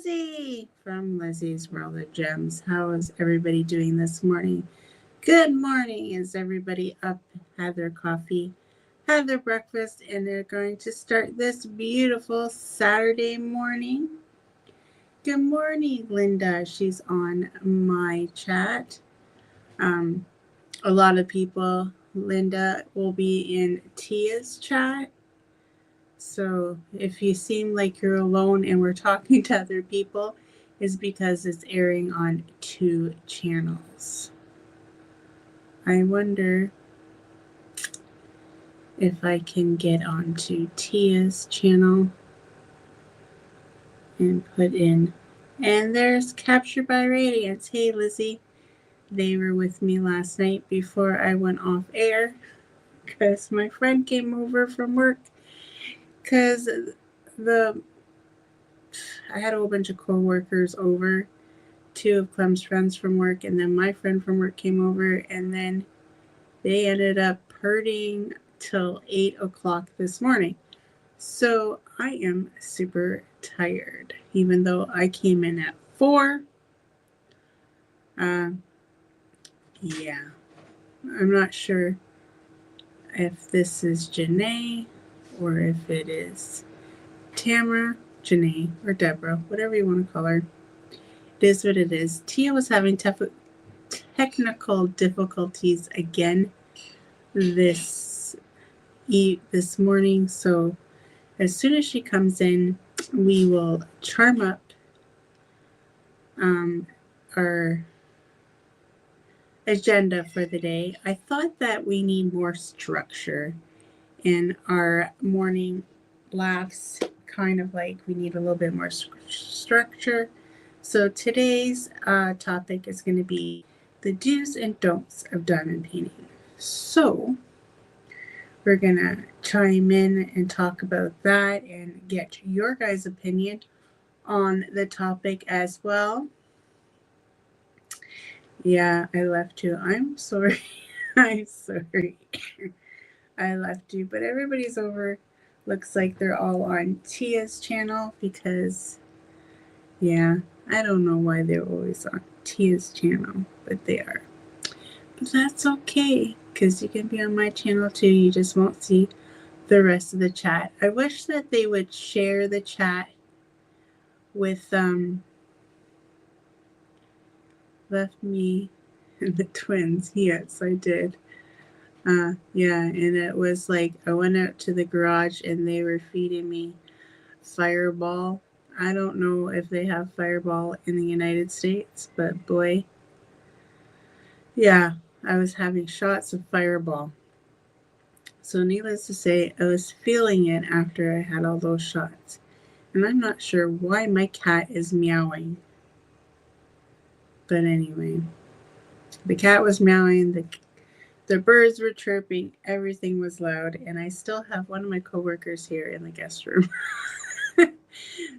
Lizzie from Lizzie's World of Gems. How is everybody doing this morning? Good morning. Is everybody up, had their coffee, had their breakfast, and they're going to start this beautiful Saturday morning? Good morning, Linda. She's on my chat. Um, a lot of people, Linda will be in Tia's chat. So if you seem like you're alone and we're talking to other people, is because it's airing on 2 channels. I wonder if I can get onto Tia's channel and put in. And there's Captured by Radiance. Hey, Lizzie. They were with me last night before I went off air because my friend came over from work because I had a whole bunch of co-workers over. 2 of Clem's friends from work, and then my friend from work came over, and then they ended up partying till 8 o'clock this morning. So I am super tired, even though I came in at 4. Yeah, I'm not sure if this is Janae or if it is Tamara, Janae, or Deborah, whatever you want to call her. It is what it is. Tia was having technical difficulties again this morning, so as soon as she comes in, we will charm up our agenda for the day. I thought that we need more structure in our morning laughs, kind of like we need a little bit more structure. So today's topic is going to be the do's and don'ts of diamond painting. So we're going to chime in and talk about that and get your guys' opinion on the topic as well. Yeah, I left you. I'm sorry. I'm sorry. I left you, but everybody's over. Looks like they're all on Tia's channel because, yeah, I don't know why they're always on Tia's channel, but they are. But that's okay, because you can be on my channel too. You just won't see the rest of the chat. I wish that they would share the chat with Left Me and the twins. Yes, I did. Yeah, and it was like I went out to the garage and they were feeding me Fireball. I don't know if they have Fireball in the United States, but boy, yeah, I was having shots of Fireball. So needless to say, I was feeling it after I had all those shots. And I'm not sure why my cat is meowing. But anyway, the cat was meowing, the birds were chirping, everything was loud, and I still have one of my coworkers here in the guest room.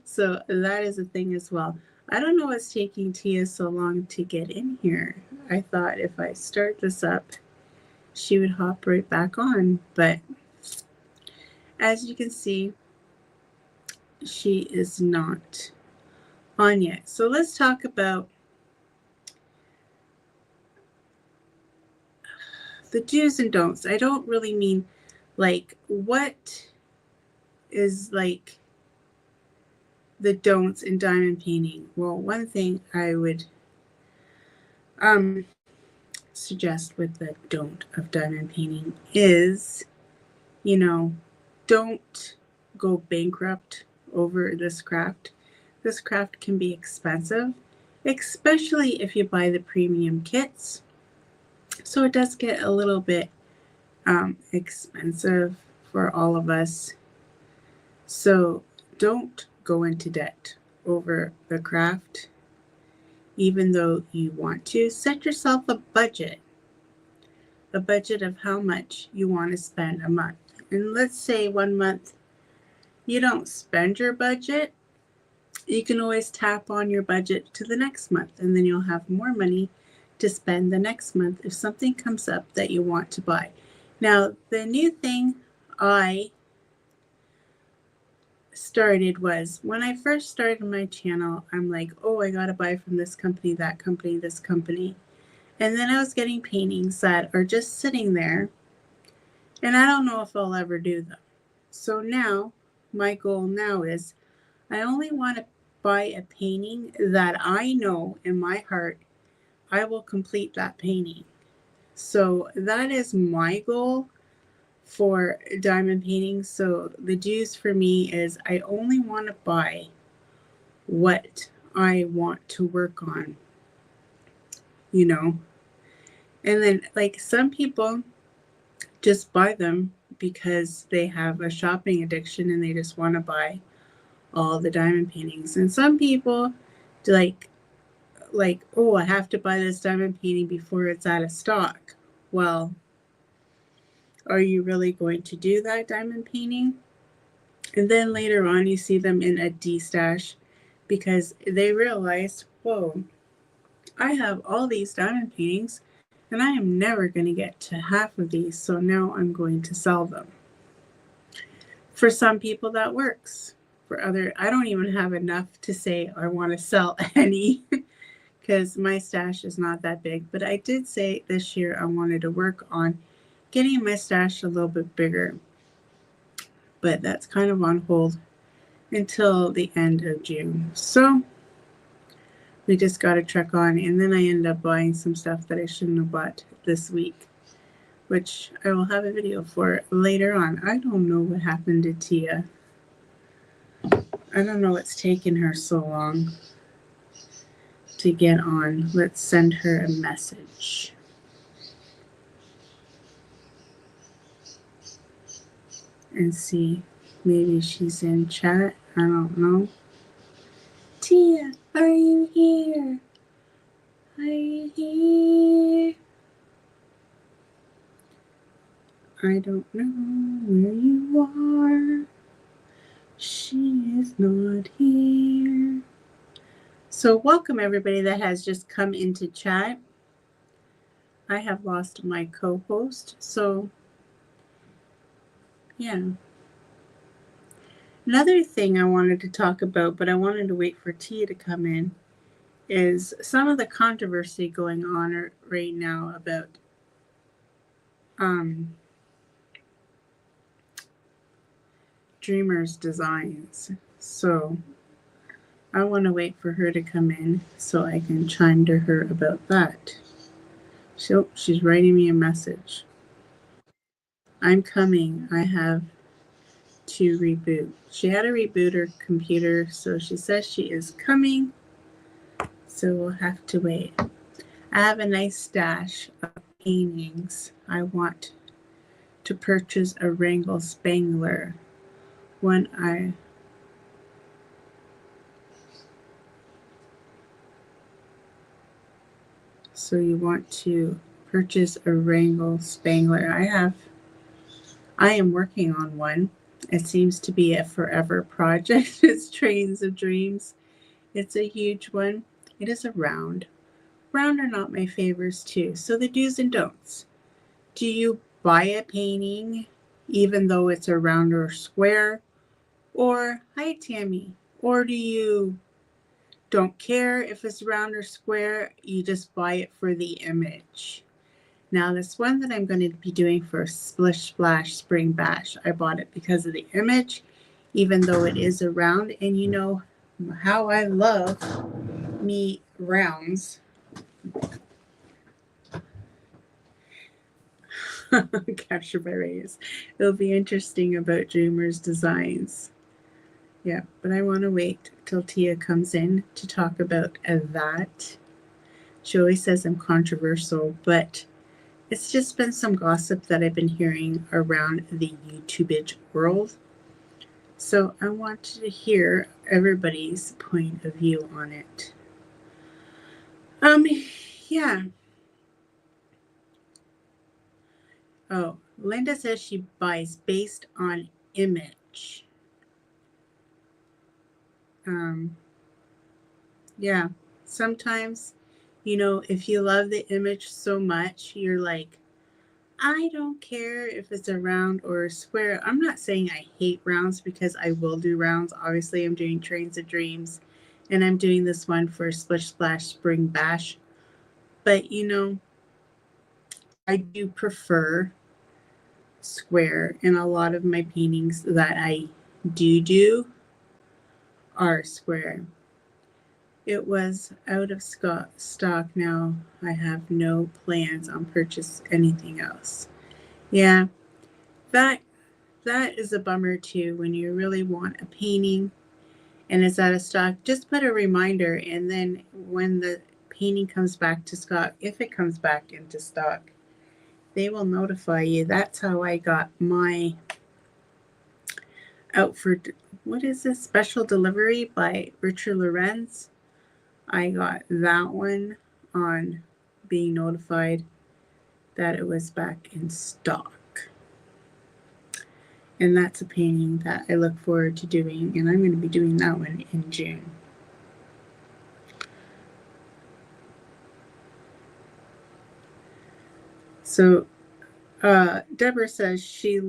So that is a thing as well. I don't know what's taking Tia so long to get in here. I thought if I start this up, she would hop right back on. But as you can see, she is not on yet. So let's talk about the do's and don'ts. I don't really mean like what is like the don'ts in diamond painting. Well, one thing I would suggest with the don't of diamond painting is, don't go bankrupt over this craft. This craft can be expensive, especially if you buy the premium kits. So it does get a little bit expensive for all of us. So don't go into debt over the craft. Even though you want to, set yourself a budget of how much you want to spend a month. And let's say 1 month you don't spend your budget, you can always tap on your budget to the next month, and then you'll have more money to spend the next month if something comes up that you want to buy. Now, the new thing I started was when I first started my channel, I'm like, oh, I got to buy from this company, that company, this company. And then I was getting paintings that are just sitting there, and I don't know if I'll ever do them. So now, my goal now is I only want to buy a painting that I know in my heart I will complete that painting. So that is my goal for diamond painting. So the juice for me is I only want to buy what I want to work on, you know. And then like some people just buy them because they have a shopping addiction and they just want to buy all the diamond paintings. And some people like oh, I have to buy this diamond painting before it's out of stock. Well, are you really going to do that diamond painting? And then later on, you see them in a D-stash because they realize, whoa, I have all these diamond paintings and I am never going to get to half of these. So now I'm going to sell them. For some people, that works. For other, I don't even have enough to say I want to sell any because my stash is not that big. But I did say this year I wanted to work on getting my stash a little bit bigger. But that's kind of on hold until the end of June. So we just got a truck on, and then I ended up buying some stuff that I shouldn't have bought this week, which I will have a video for later on. I don't know what happened to Tia. I don't know what's taken her so long to get on. Let's send her a message. And see, maybe she's in chat. I don't know. Tia, are you here? Are you here? I don't know where you are. She is not here. So welcome everybody that has just come into chat. I have lost my co-host. So yeah. Another thing I wanted to talk about, but I wanted to wait for Tia to come in, is some of the controversy going on right now about Dreamer's designs. So I want to wait for her to come in so I can chime to her about that. So she's writing me a message. I'm coming. I have to reboot. She had to reboot her computer, so she says she is coming. So we'll have to wait. I have a nice stash of paintings. I want to purchase a Wrangle Spangler. So you want to purchase a Wrangle Spangler. I am working on one. It seems to be a forever project. It's Trains of Dreams. It's a huge one. It is a round. Round are not my favorites too. So the do's and don'ts. Do you buy a painting even though it's a round or square? Or, hi Tammy. Or do you don't care if it's round or square, you just buy it for the image? Now this one that I'm going to be doing for Splish Splash Spring Bash, I bought it because of the image, even though it is a round. And you know how I love me rounds. Captured by rays. It'll be interesting about Dreamer's designs. Yeah, but I want to wait till Tia comes in to talk about that. She always says I'm controversial, but it's just been some gossip that I've been hearing around the YouTubage world. So I want to hear everybody's point of view on it. Yeah. Oh, Linda says she buys based on image. Yeah, sometimes, if you love the image so much, you're like, I don't care if it's a round or a square. I'm not saying I hate rounds because I will do rounds. Obviously, I'm doing Trains of Dreams and I'm doing this one for Splish Splash Spring Bash. But I do prefer square, and a lot of my paintings that I do are square. It was out of stock now. I have no plans on purchase anything else. Yeah, that that is a bummer too when you really want a painting and it's out of stock. Just put a reminder, and then when the painting comes back to stock, if it comes back into stock, they will notify you. That's how I got my out for what is this special delivery by Richard Lorenz. I got that one on being notified that it was back in stock. And that's a painting that I look forward to doing, and I'm going to be doing that one in June. So Deborah says she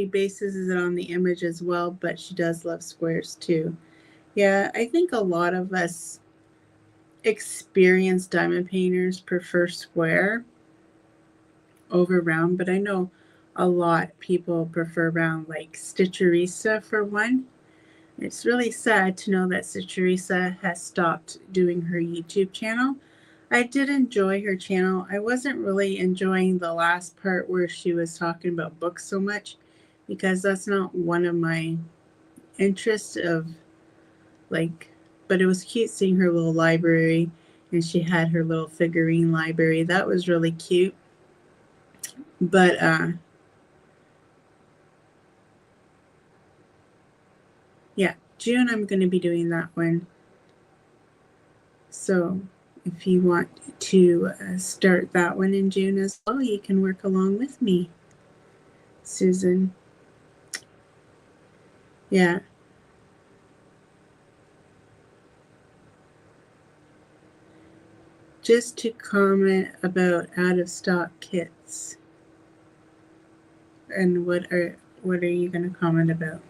bases it on the image as well, but she does love squares too. Yeah, I think a lot of us experienced diamond painters prefer square over round, but I know a lot people prefer round, like Stitcherisa for one. It's really sad to know that Stitcherisa has stopped doing her YouTube channel. I did enjoy her channel. I wasn't really enjoying the last part where she was talking about books so much because that's not one of my interests of like, but it was cute seeing her little library, and she had her little figurine library. That was really cute. But yeah, June I'm going to be doing that one. So if you want to start that one in June as well, you can work along with me, Susan. Yeah. Just to comment about out of stock kits. And what are you going to comment about?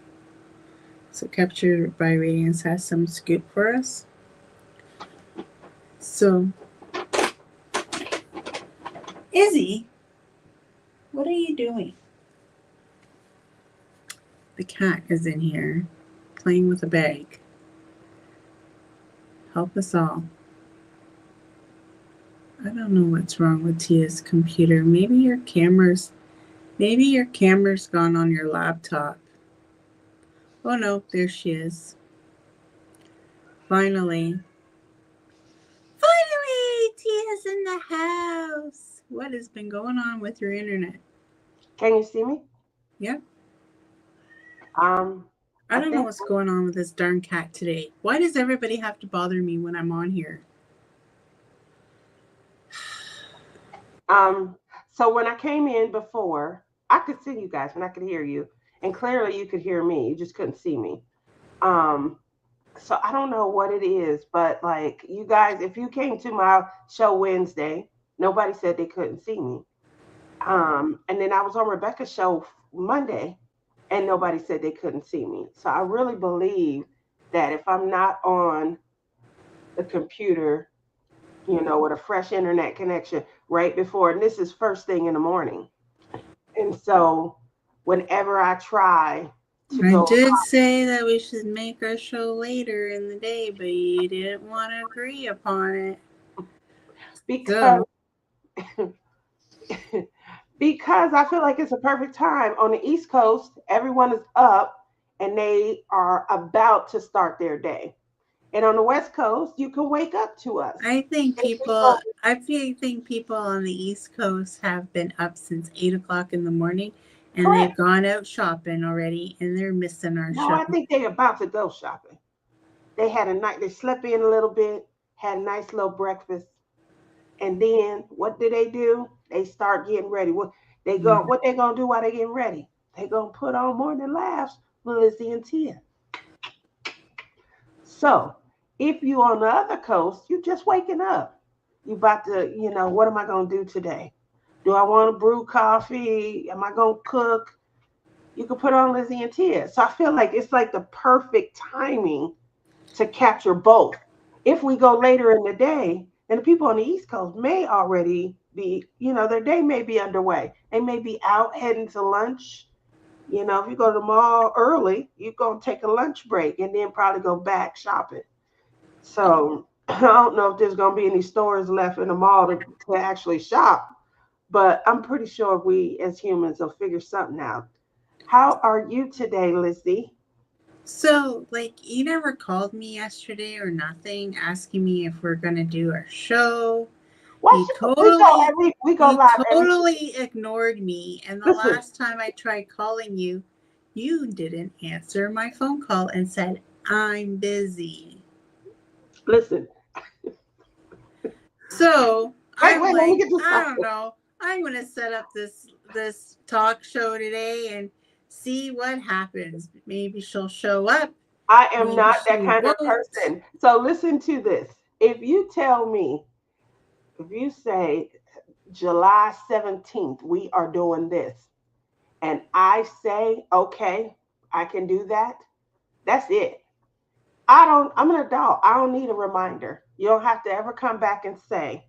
So Captured by Radiance has some scoop for us. So Izzy, what are you doing? The cat is in here playing with a bag. Help us all. I don't know what's wrong with Tia's computer. Maybe your camera's gone on your laptop. Oh no, there she is. Finally, Tia's in the house. What has been going on with your internet? Can you see me? Yeah. I don't know what's going on with this darn cat today. Why does everybody have to bother me when I'm on here? So when I came in before, I could see you guys and I could hear you, and clearly you could hear me. You just couldn't see me. So I don't know what it is, but like you guys, if you came to my show Wednesday, nobody said they couldn't see me. And then I was on Rebecca's show Monday, and nobody said they couldn't see me. So I really believe that if I'm not on the computer, with a fresh internet connection right before, and this is first thing in the morning. And so whenever I try to I go, did say that we should make our show later in the day, but you didn't want to agree upon it. because because I feel like it's a perfect time. On the East Coast, everyone is up and they are about to start their day. And on the West Coast, you can wake up to us. I think people on the East Coast have been up since 8 o'clock in the morning, and Correct. they've gone out shopping already, and they're missing our No, show. I think they're about to go shopping. They had a night. They slept in a little bit, had a nice little breakfast, and then what do? They start getting ready. What they gonna do while they getting ready? They gonna put on Morning Laughs with Lizzie and Tia. So if you on the other coast, you just waking up. You about to, what am I gonna do today? Do I want to brew coffee? Am I going to cook? You could put on Lizzie and Tia. So I feel like it's like the perfect timing to capture both. If we go later in the day, then the people on the East Coast may already be, their day may be underway. They may be out heading to lunch. If you go to the mall early, you're going to take a lunch break and then probably go back shopping. So I don't know if there's going to be any stores left in the mall to actually shop, but I'm pretty sure we as humans will figure something out. How are you today, Lizzie? So, like, you never called me yesterday or nothing asking me if we're going to do our show. Why You should we go totally we go you live every totally ignored me. And the listen, last time I tried calling you, you didn't answer my phone call and said, "I'm busy." listen. So, Wait, I'm wait, let me like, get this I stuff. don't know. I'm going to set up this talk show today and see what happens. Maybe she'll show up. I am Maybe not she that kind of won't. person. So listen to this. If you tell me, if you say July 17th, we are doing this, and I say, okay, I can do that, that's it. I'm an adult. I don't need a reminder. You don't have to ever come back and say,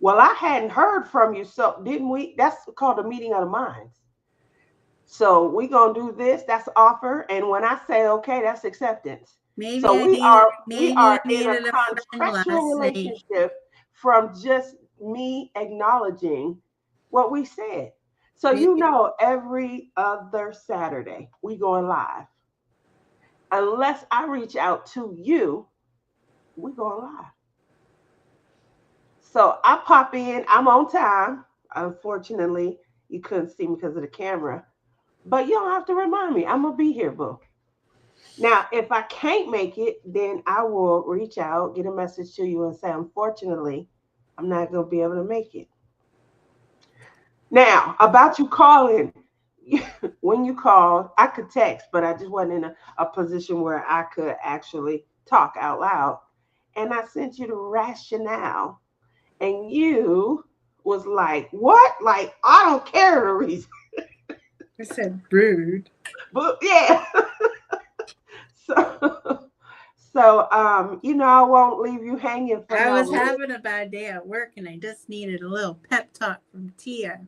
well, I hadn't heard from you. So didn't we? That's called a meeting of the minds. So we gonna do this. That's offer, and when I say okay, that's acceptance. So we Maybe I are in a needed a friend contractual last night. relationship from just me acknowledging what we said. So Maybe every other Saturday we going live. Unless I reach out to you, we going live. So I pop in. I'm on time. Unfortunately, you couldn't see me because of the camera, but you don't have to remind me. I'm gonna be here, boo. Now, if I can't make it, then I will reach out, get a message to you, and say, unfortunately, I'm not gonna be able to make it. Now, about you calling, when you called, I could text, but I just wasn't in a position where I could actually talk out loud. And I sent you the rationale, and you was like, "What? Like I don't care the reason." I said rude. But yeah, so I won't leave you hanging for I no was reason. having a bad day at work and I just needed a little pep talk from Tia.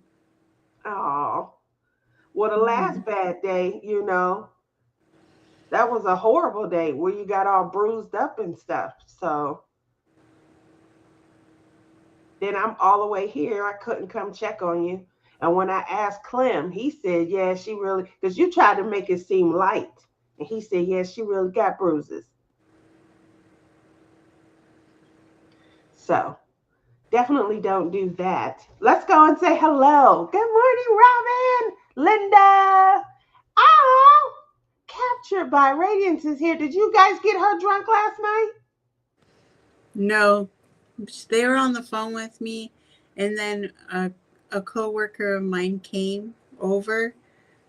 Oh, well, the last Mhm. bad day, that was a horrible day where you got all bruised up and stuff. So then I'm all the way here. I couldn't come check on you. And when I asked Clem, he said, yeah, she really, because you tried to make it seem light. And he said, yeah, she really got bruises. So definitely don't do that. Let's go and say hello. Good morning, Robin, Linda. Oh, captured by Radiance is here. Did you guys get her drunk last night? No, they were on the phone with me, and then a coworker of mine came over.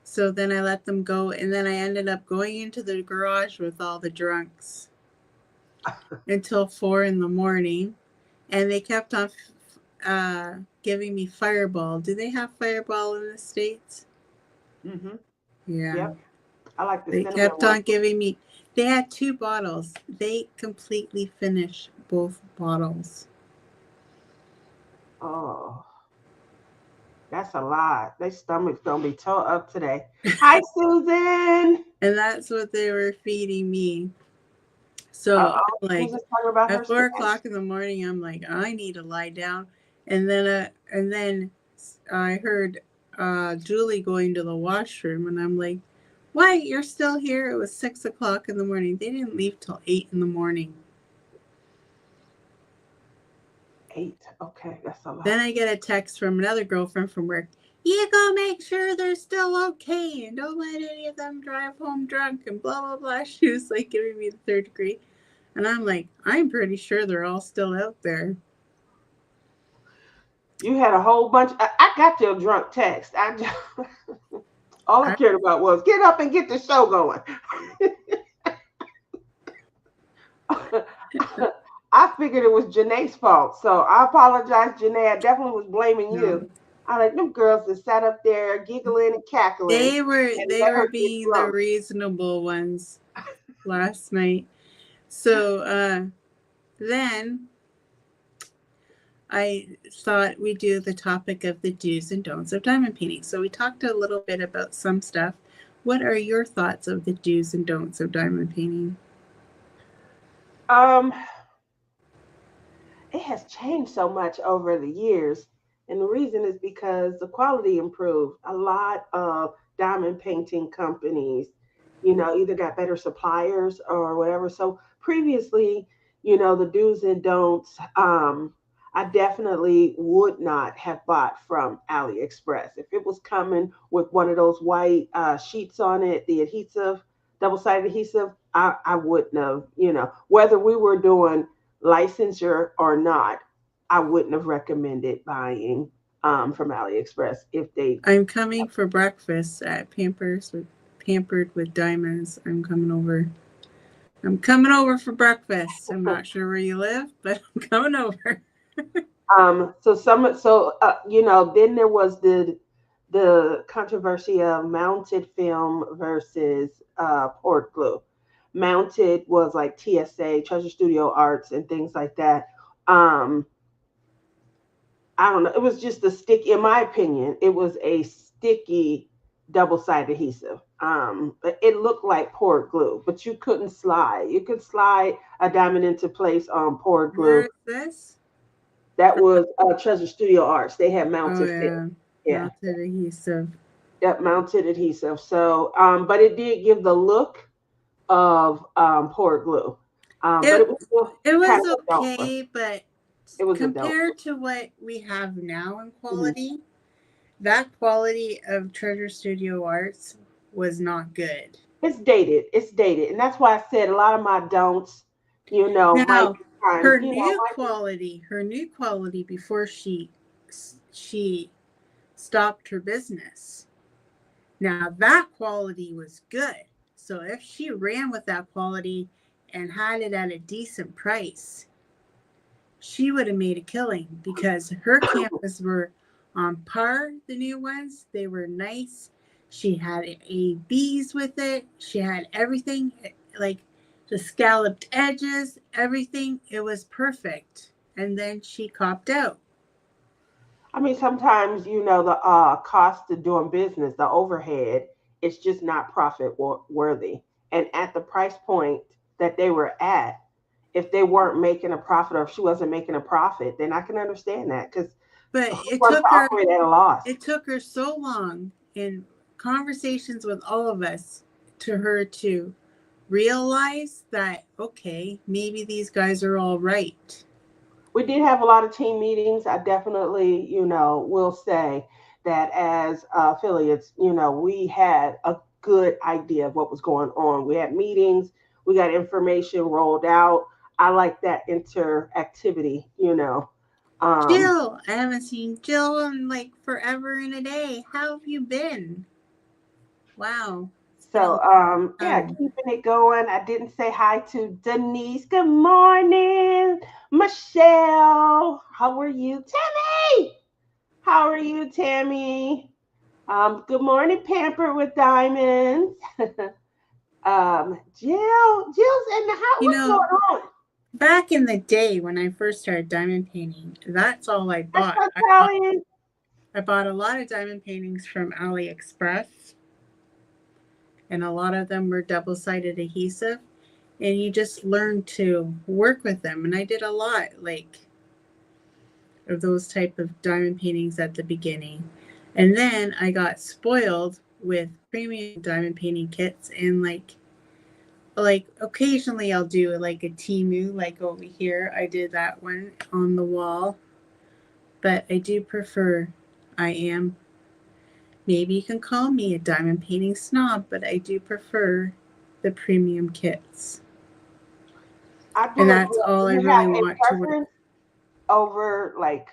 So then I let them go, and then I ended up going into the garage with all the drunks until 4 in the morning, and they kept on giving me Fireball. Do they have Fireball in the States? Mm-hmm. Yeah. Yep. I like the They cinnamon kept one. on giving me, they had 2 bottles. They completely finished both bottles. Oh, that's a lot. Their stomach's gonna be tore up today. Hi, Susan. And that's what they were feeding me. So Uh-oh. I'm like, Susan's talking about her at four Spanish. o'clock in the morning, I'm like, I need to lie down. And then I heard Julie going to the washroom, and I'm like, why? You're still here? It was 6 o'clock in the morning. They didn't leave till 8 in the morning. 8. Okay, that's a Then lot. I get a text from another girlfriend from work. You go make sure they're still okay and don't let any of them drive home drunk and blah, blah, blah. She was like giving me the third degree. And I'm like, I'm pretty sure they're all still out there. You had a whole bunch. I got your drunk text. All I I, cared about was get up and get the show going. I figured it was Janae's fault. So I apologize, Janae. I definitely was blaming no, you. I like them girls that sat up there giggling and cackling They were and they let were her get being the drunk. reasonable ones last night. So then I thought we'd do the topic of the do's and don'ts of diamond painting. So we talked a little bit about some stuff. What are your thoughts of the do's and don'ts of diamond painting? Um, it has changed so much over the years. And the reason is because the quality improved. A lot of diamond painting companies, either got better suppliers or whatever. So previously, the do's and don'ts, I definitely would not have bought from AliExpress. If it was coming with one of those white sheets on it, the adhesive, double sided adhesive, I wouldn't have, whether we were doing licensure or not, I wouldn't have recommended buying from AliExpress if they. I'm coming for breakfast at Pampered with Diamonds. I'm coming over. I'm coming over for breakfast. I'm not sure where you live, but I'm coming over. Then there was the controversy of mounted film versus port glue. Mounted was like TSA, Treasure Studio Arts, and things like that. Um, I don't know. It was just a stick. In my opinion, it was a sticky double-sided adhesive. But it looked like poured glue, but you couldn't slide. You could slide a diamond into place on poured Where glue. is this? That was Treasure Studio Arts. They had Oh mounted film. yeah, Yeah, melted adhesive. that mounted adhesive. So, but it did give the look of poured glue. But It it was still it kind was of a don't for. okay, but It was a don't. compared to what we have now in Mhm. quality, that quality of Treasure Studio Arts was not good. It's dated. It's dated, and that's why I said a lot of my don'ts. Might Now, be kind. Might be. her new quality before she stopped her business. Now that quality was good. So if she ran with that quality and had it at a decent price, she would have made a killing because her cameras were on par, the new ones. They were nice. She had ABs with it. She had everything, like the scalloped edges, everything. It was perfect. And then she copped out. I mean, sometimes the cost of doing business, the overhead, it's just not worthy. And at the price point that they were at, if they weren't making a profit or if she wasn't making a profit, then I can understand that because But who wants to operate at a loss? it took her so long in conversations with all of us to her to realize that okay, maybe these guys are all right. We did have a lot of team meetings. I definitely, will say that as affiliates, we had a good idea of what was going on. We had meetings, we got information rolled out. I like that interactivity. Um, Jill, I haven't seen Jill in like forever and a day. How have you been? Wow, it's been a long yeah, time. keeping it going. I didn't say hi to Denise. Good morning, Michelle. How are you, Tammy? How are you, Tammy? Good morning, Pampered with Diamonds. Jill's in the house. You What's know, going on? back in the day when I first started diamond painting, that's all I That's bought. Italian. I bought a lot of diamond paintings from AliExpress, and a lot of them were double sided adhesive. And you just learn to work with them. And I did a lot like of those type of diamond paintings at the beginning. And then I got spoiled with premium diamond painting kits and like occasionally I'll do like a Timu like over here. I did that one on the wall. But I do prefer I am maybe you can call me a diamond painting snob, but I do prefer the premium kits. I And do as that's well. all Do I you have really a want to work. preference over like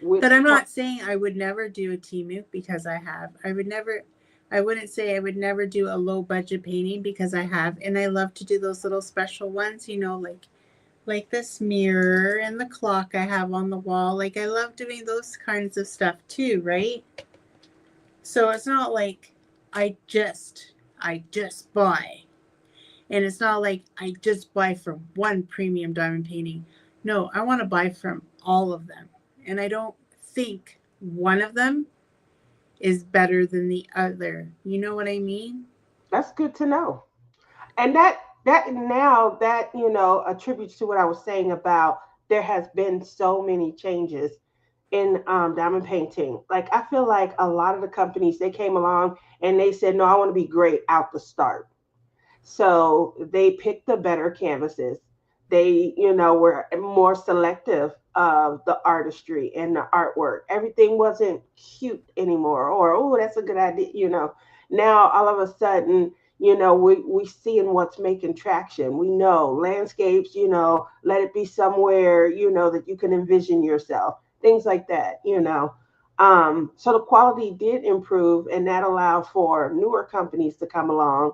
But which? I'm not saying I would never do a Timu because I have. I wouldn't say I would never do a low budget painting because I have. And I love to do those little special ones, like like this mirror and the clock I have on the wall. Like I love doing those kinds of stuff too, right? So it's not like I just buy. And it's not like I just buy from one premium diamond painting. No, I want to buy from all of them. And I don't think one of them is better than the other. You know what I mean? That's good to know. And that now that attributes to what I was saying about there has been so many changes in diamond painting. Like I feel like a lot of the companies they came along and they said, no, I want to be great out the start. So they picked the better canvases. They, were more selective of the artistry and the artwork. Everything wasn't cute anymore, or oh, that's a good idea. Now all of a sudden, we seeing what's making traction. We know landscapes. Let it be somewhere that you can envision yourself. Things like that. So the quality did improve, and that allowed for newer companies to come along,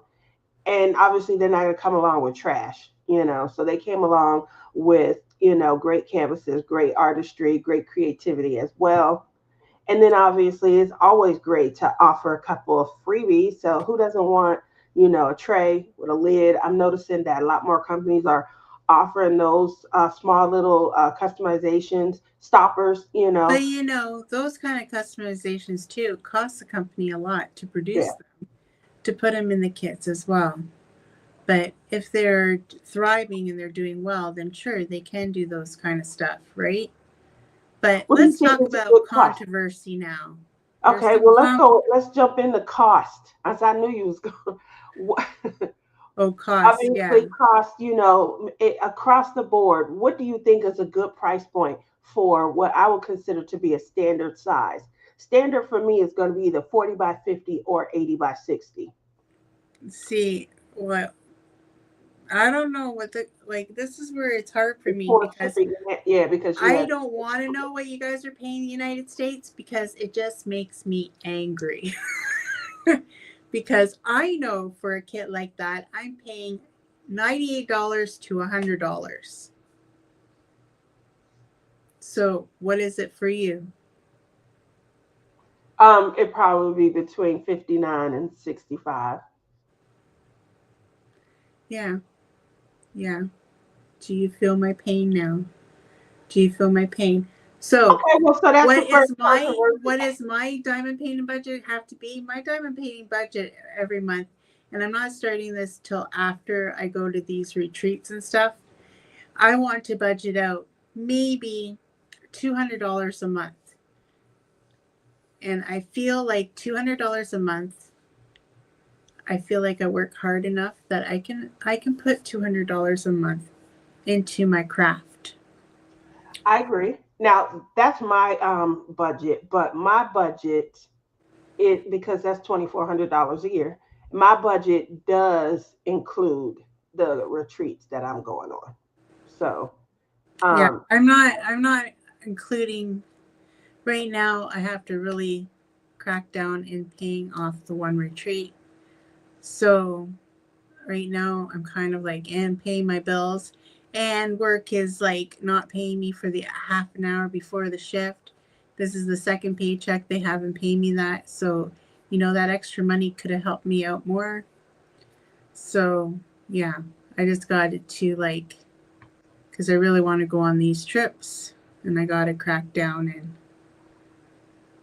and obviously they're not going to come along with trash. So they came along with great canvases, great artistry, great creativity as well. And then obviously it's always great to offer a couple of freebies. So who doesn't want a tray with a lid? I'm noticing that a lot more companies are offering those small little customizations, stoppers. But those kind of customizations too cost the company a lot to produce Yeah. them, to put them in the kits as well. But if they're thriving and they're doing well, then sure, they can do those kind of stuff, right? But What do you let's think talk is a about good price? controversy now. There's Okay, some well let's jump into cost. As I knew you was going. oh, cost, yeah. Obviously cost, across the board. What do you think is a good price point for what I would consider to be a standard size? Standard for me is going to be either 40 by 50 or 80 by 60. See, what I don't know what the like. This is where it's hard for me Before because shipping, yeah, because you I have. don't want to know what you guys are paying the United States because it just makes me angry. Because I know for a kit like that, I'm paying $98 to $100. So, what is it for you? It probably be between 59 and 65. Yeah, yeah. Do you feel my pain now? Do you feel my pain? So, Okay, well, so that's the first controversy. what is my diamond painting budget have to be? My diamond painting budget every month, and I'm not starting this till after I go to these retreats and stuff. I want to budget out maybe $200 a month. And I feel like $200 a month, I feel like I work hard enough that I can put $200 a month into my craft. I agree. Now that's my budget, but my budget it because that's $2,400 a year. My budget does include the retreats that I'm going on. So, Yeah, um, I'm not including right now. I have to really crack down in paying off the one retreat. So right now I'm kind of like and paying my bills, and work is like not paying me for the half an hour before the shift. This is the second paycheck they haven't paid me that. So that extra money could have helped me out more. So yeah, I just got it to like because I really want to go on these trips, and I got to crack down and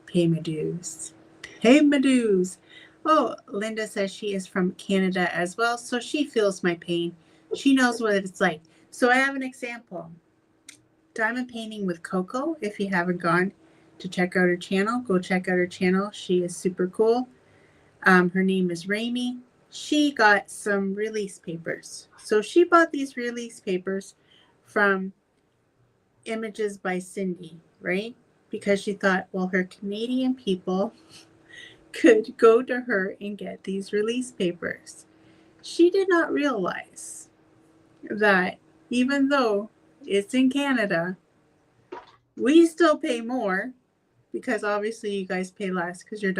pay my dues. Pay my dues. Oh, Linda says she is from Canada as well, so she feels my pain. She knows what it's like. So I have an example. Diamond painting with Coco. If you haven't gone to check out her channel, go check out her channel. She is super cool. Her name is Raimi. She got some release papers. So she bought these release papers from Images by Cindy, right? Because she thought, well, her Canadian people could go to her and get these release papers. She did not realize that even though it's in Canada, we still pay more because obviously you guys pay less because your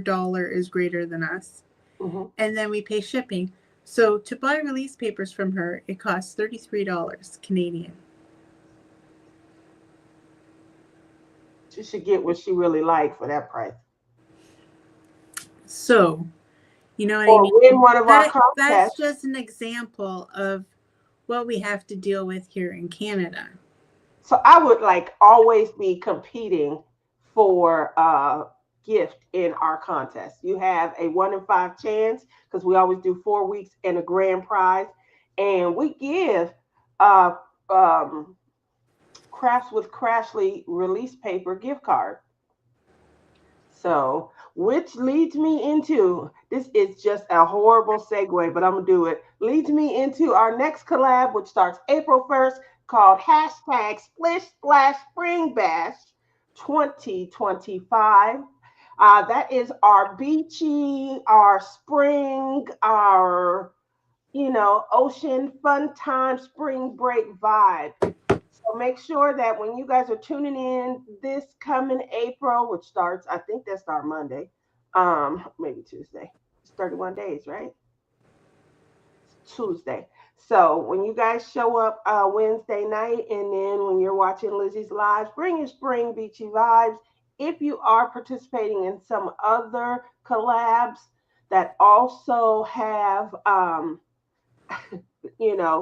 dollar is greater than us. mhm. And then we pay shipping. So to buy release papers from her, it costs $33 Canadian. She should get what she really likes for that price. So, you know what I Or mean? win one of our That's contests. just an example of what we have to deal with here in Canada. So I would like always be competing for a gift in our contest. You have a 1 in 5 chance because we always do 4 weeks and a grand prize, and we give uh, um, Crafts with Crashly release paper gift card. So, which leads me into this is just a horrible segue, but I'm gonna do it. Leads me into our next collab, which starts April 1st, called hashtag Splish Splash Spring Bash 2025. That is our beachy, our spring, our ocean fun time spring break vibe. So make sure that when you guys are tuning in this coming April, which starts, I think that starts Monday, maybe Tuesday. It's 31 days, right? It's Tuesday. So when you guys show up Wednesday night, and then when you're watching Lizzie's lives, bring your spring beachy vibes. If you are participating in some other collabs that also have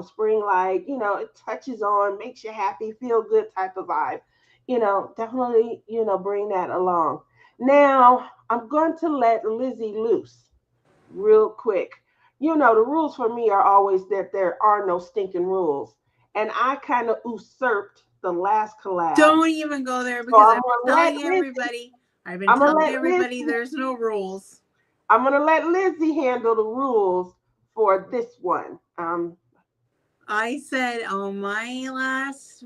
spring like, it touches on, makes you happy, feel good type of vibe, definitely, bring that along. Now, I'm going to let Lizzie loose real quick. The rules for me are always that there are no stinking rules. And I kind of usurped the last collab. Don't even go there because So I've been telling everybody there's no rules. I'm going to let Lizzie handle the rules for this one. I said on my last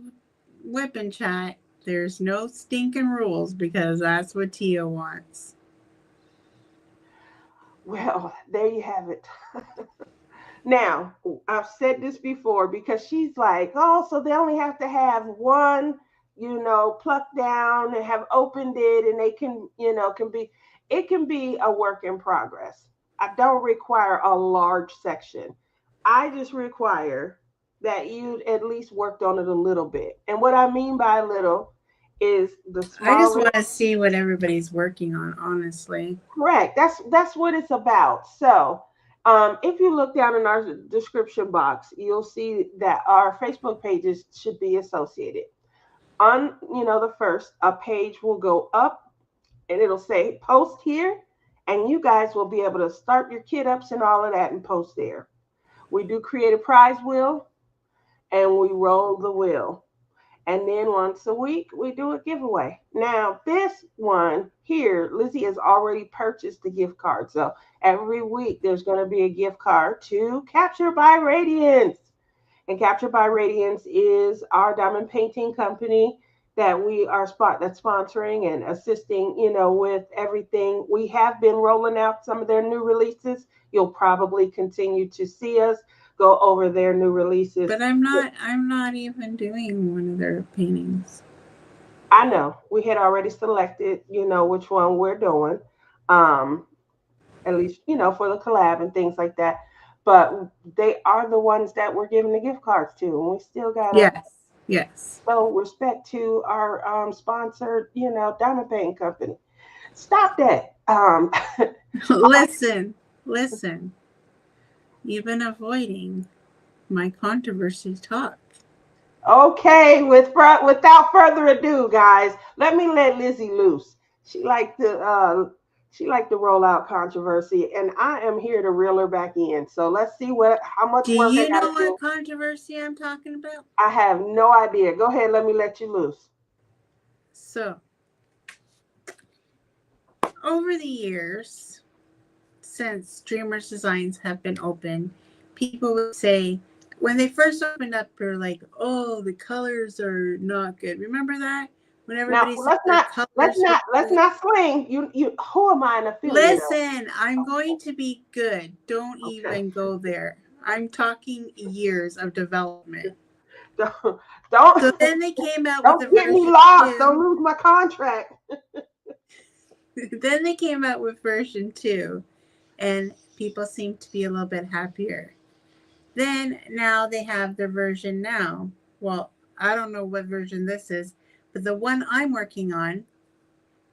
whipping chat, there's no stinking rules because that's what Tia wants. Well, there you have it. Now, I've said this before because she's like, oh, so they only have to have one, plucked down and have opened it, and they can, it can be a work in progress. I don't require a large section. I just require that you at least worked on it a little bit. And what I mean by little is the small. I just want to see what everybody's working on, honestly. Correct. That's what it's about. So, if you look down in our description box, you'll see that our Facebook pages should be associated. On the first, a page will go up, and it'll say post here, and you guys will be able to start your kit ups and all of that and post there. We do create a prize wheel, and we roll the wheel. And then once a week, we do a giveaway. Now, this one here, Lizzie has already purchased the gift card. So every week, there's going to be a gift card to Capture by Radiance. And Capture by Radiance is our diamond painting company that we are that's sponsoring and assisting, with everything. We have been rolling out some of their new releases. You'll probably continue to see us go over their new releases. But I'm not even doing one of their paintings. I know. We had already selected, which one we're doing. At least, for the collab and things like that. But they are the ones that we're giving the gift cards to. And we still got Yes. So respect to our sponsored, diamond painting company. Stop that. Listen. You've been avoiding my controversy talk. Okay, without further ado, guys, let Lizzie loose. She liked to roll out controversy, and I am here to reel her back in. So let's see how much work I got to do. Do you know what controversy I'm talking about? I have no idea. Go ahead, let you loose. So, over the years, since Dreamers Designs have been open, people would say, when they first opened up, they're like, "Oh, the colors are not good." Remember that? When everybody said let's not sling. You who am I an affiliate? Listen, I'm going to be good. Don't even go there. I'm talking years of development. Don't. So then they came out with version 2. Don't get me lost. Don't lose my contract. Then they came out with version 2. And people seem to be a little bit happier. Then now they have their version now. Well, I don't know what version this is, but the one I'm working on,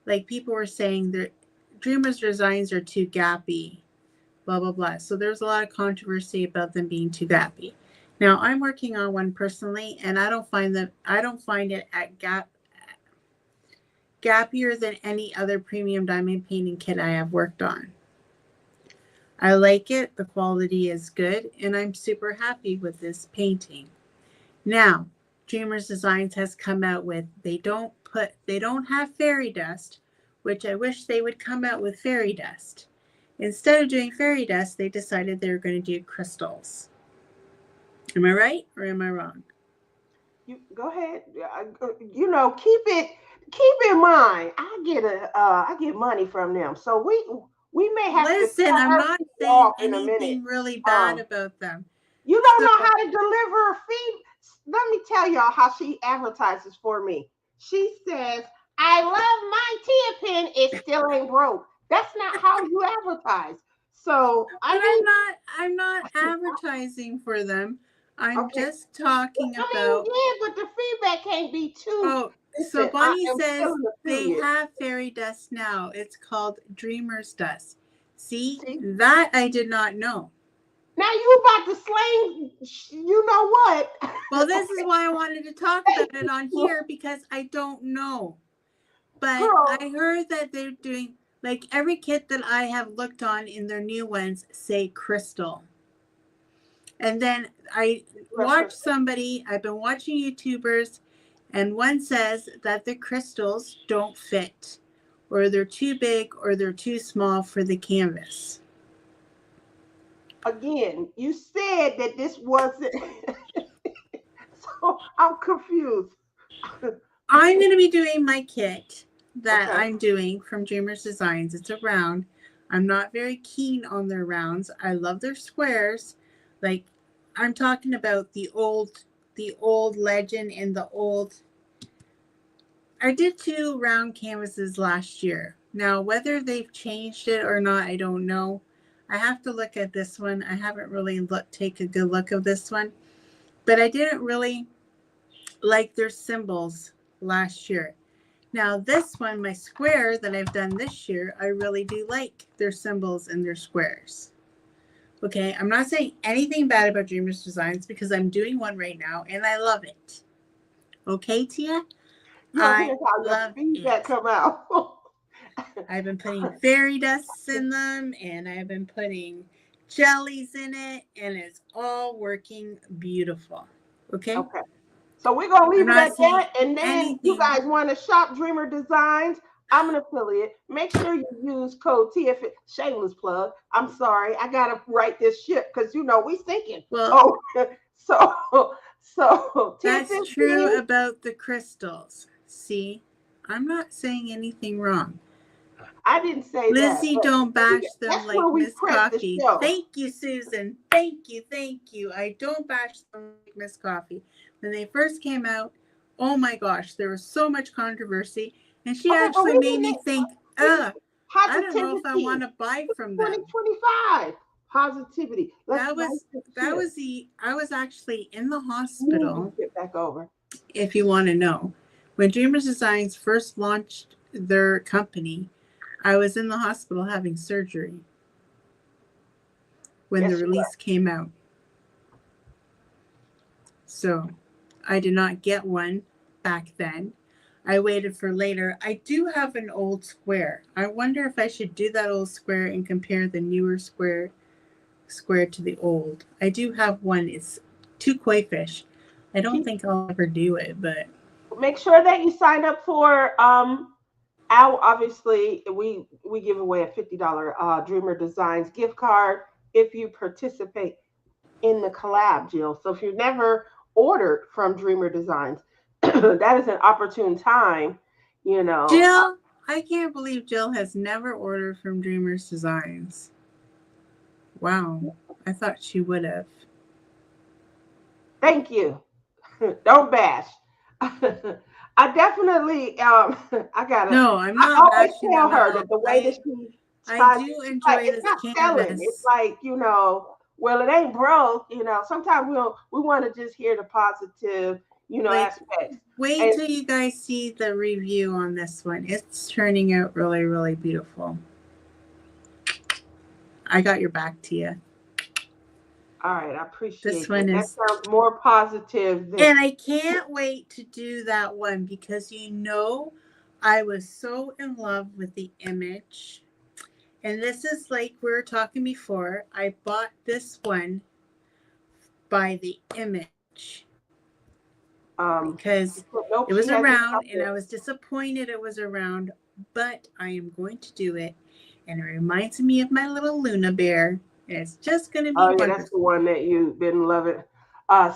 like people were saying that Dreamers designs are too gappy, blah blah blah. So there's a lot of controversy about them being too gappy. Now I'm working on one personally, and I don't find it at gappier than any other premium diamond painting kit I have worked on. I like it, the quality is good, and I'm super happy with this painting. Now, Dreamers Designs has come out with, they don't have fairy dust, which I wish they would come out with fairy dust. Instead of doing fairy dust, they decided they were going to do crystals. Am I right or am I wrong? You go ahead. Keep in mind. I get money from them, so we may have to Listen, cut I'm her not people saying off in a minute. anything really bad about them. You don't So, know how to deliver a feed. Let me tell y'all how she advertises for me. She says, "I love my Tia pen. It still ain't broke." That's not how you advertise. So I'm not advertising for them. I'm okay. just talking I mean, about. yeah, but the feedback can't be too. Oh, so Listen, I Bonnie am says still an they affiliate. have fairy dust now. It's called Dreamer's Dust. See, See? that I did not know. Now you about to slang, you know what? Well, this is why I wanted to talk about it on here because I don't know. But Girl, I heard that they're doing, like every kit that I have looked on in their new ones say crystal. And then I watched somebody, I've been watching YouTubers, and one says that the crystals don't fit, or they're too big, or they're too small for the canvas. again, you said that this wasn't, so I'm confused. I'm going to be doing my kit that Okay. I'm doing from Dreamers Designs. It's a round. I'm not very keen on their rounds. I love their squares. Like I'm talking about the old legend and the old. I did 2 round canvases last year. Now whether they've changed it or not, I don't know. I have to look at this one. I haven't really take a good look at this one, but I didn't really like their symbols last year. Now this one, my square that I've done this year, I really do like their symbols and their squares. Okay, I'm not saying anything bad about Dreamers Designs because I'm doing one right now and I love it. Okay, Tia? Yo, I here's how the love feedback it. come out. I've been putting fairy dusts in them and I've been putting jellies in it and it's all working beautiful. Okay? Okay. So we're gonna I'm leave it not at saying that. And then you anything. guys want to shop Dreamer Designs. I'm an affiliate. Make sure you use code TF. Shameless plug. I'm sorry, I gotta write this shit because we thinking. Well, Oh, so that's true 1015. about the crystals. See, I'm not saying anything wrong. I didn't say that, Lizzie, but don't bash them that's where like we Miss prep the Coffee. show. Thank you, Susan. Thank you, thank you. I don't bash them like Miss Coffee. When they first came out, oh my gosh, there was so much controversy. And she Okay, but actually made me think, I don't know if I want positivity. to buy from them. 2025 positivity. Let's That write was this that shit. was I was actually in the Move this hospital, shit back over. if you want to know. When Dreamers Designs first launched their company, I was in the hospital having surgery when the Yes, you release came out. So I did not get one back then. I waited for later. I do have an old square. I wonder if I should do that old square and compare the newer square to the old. I do have one. It's 2 koi fish. I don't think I'll ever do it, but make sure that you sign up for our obviously we give away a $50 Dreamer Designs gift card if you participate in the collab, Jill. So if you've never ordered from Dreamer Designs, that is an opportune time, you know. Jill, I can't believe Jill has never ordered from Dreamers Designs. Wow. I thought she would have. Thank you. Don't bash. I definitely I gotta No, I'm I not always bashing tell them at her all. that the way that she I trying do it's like enjoy it's this not selling. It's canvas. like, well, it ain't broke, sometimes we want to just hear the positive, Like, aspects. wait And till you guys see the review on this one. It's turning out really, really beautiful. I got your back, Tia. all right, I This appreciate that. one That is, sounds more positive than and I can't wait to do that one because I was so in love with the image. And this is like we were talking before. I bought this one by the image um because nope, it was she has it up around and there. I was disappointed it was around, but I am going to do it. And it reminds me of my little Luna bear. And it's just going to be Oh yeah, that's the wonderful. one that you've been loving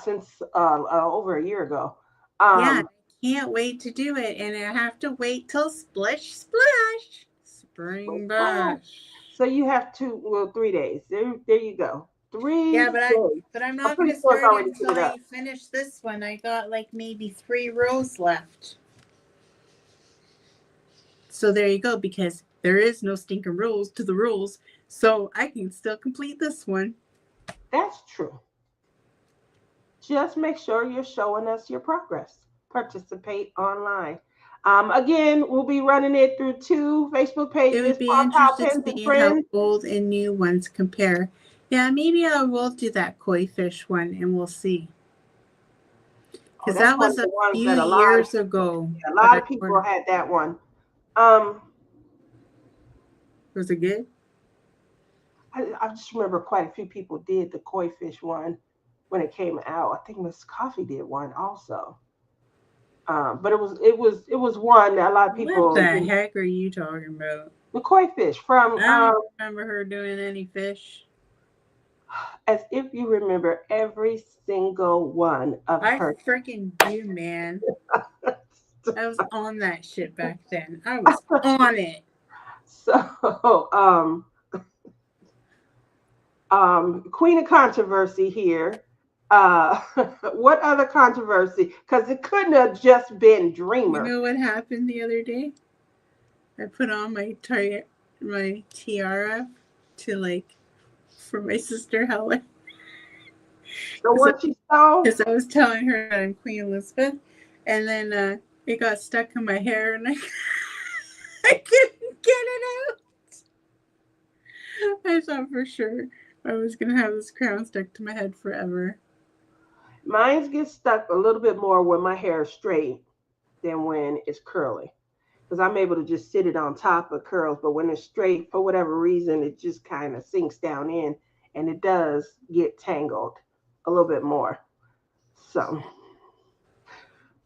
since over a year ago. Yeah, Um I can't wait to do it. And I have to wait till splish splash. Spring bash. so you have 3 days. There you go. Yeah, 3 days. but I'm I'm not pretty gonna sure it's start it already until figured up. I finish this one. I got like maybe 3 rows left. So there you go, because there is no stinking rules to the rules. So I can still complete this one. That's true. Just make sure you're showing us your progress. Participate online. Again, we'll be running it through 2 Facebook It would pages, be Paw Towel interesting to Pens and see how Friends. old and new ones compare. Yeah, maybe I will do that koi fish one and we'll see. Oh, Because that's that one of was the a ones few that years ago a that lot I of people ordered. had that one. Um, Was it good? I just remember quite a few people did the koi fish one when it came out. I think Miss Coffee did one also. But it was one that a lot of What people, the heck are you talking about? the koi fish from I don't remember her doing any fish. as if you remember every single one of I her. freaking do, man. I was on that shit back then. I was on it. So, Queen of Controversy here. Uh, what other controversy? Because it couldn't have just been You Dreamer. know what happened the other day? I put on my tiara to like for my sister Helen The because one she stole. I was telling her that I'm Queen Elizabeth, and then it got stuck in my hair and I couldn't get it out. I thought for sure I was gonna have this crown stuck to my head forever. Mine gets stuck a little bit more when my hair is straight than when it's curly. Because I'm able to just sit it on top of curls, but when it's straight, for whatever reason, it just kind of sinks down in and it does get tangled a little bit more. So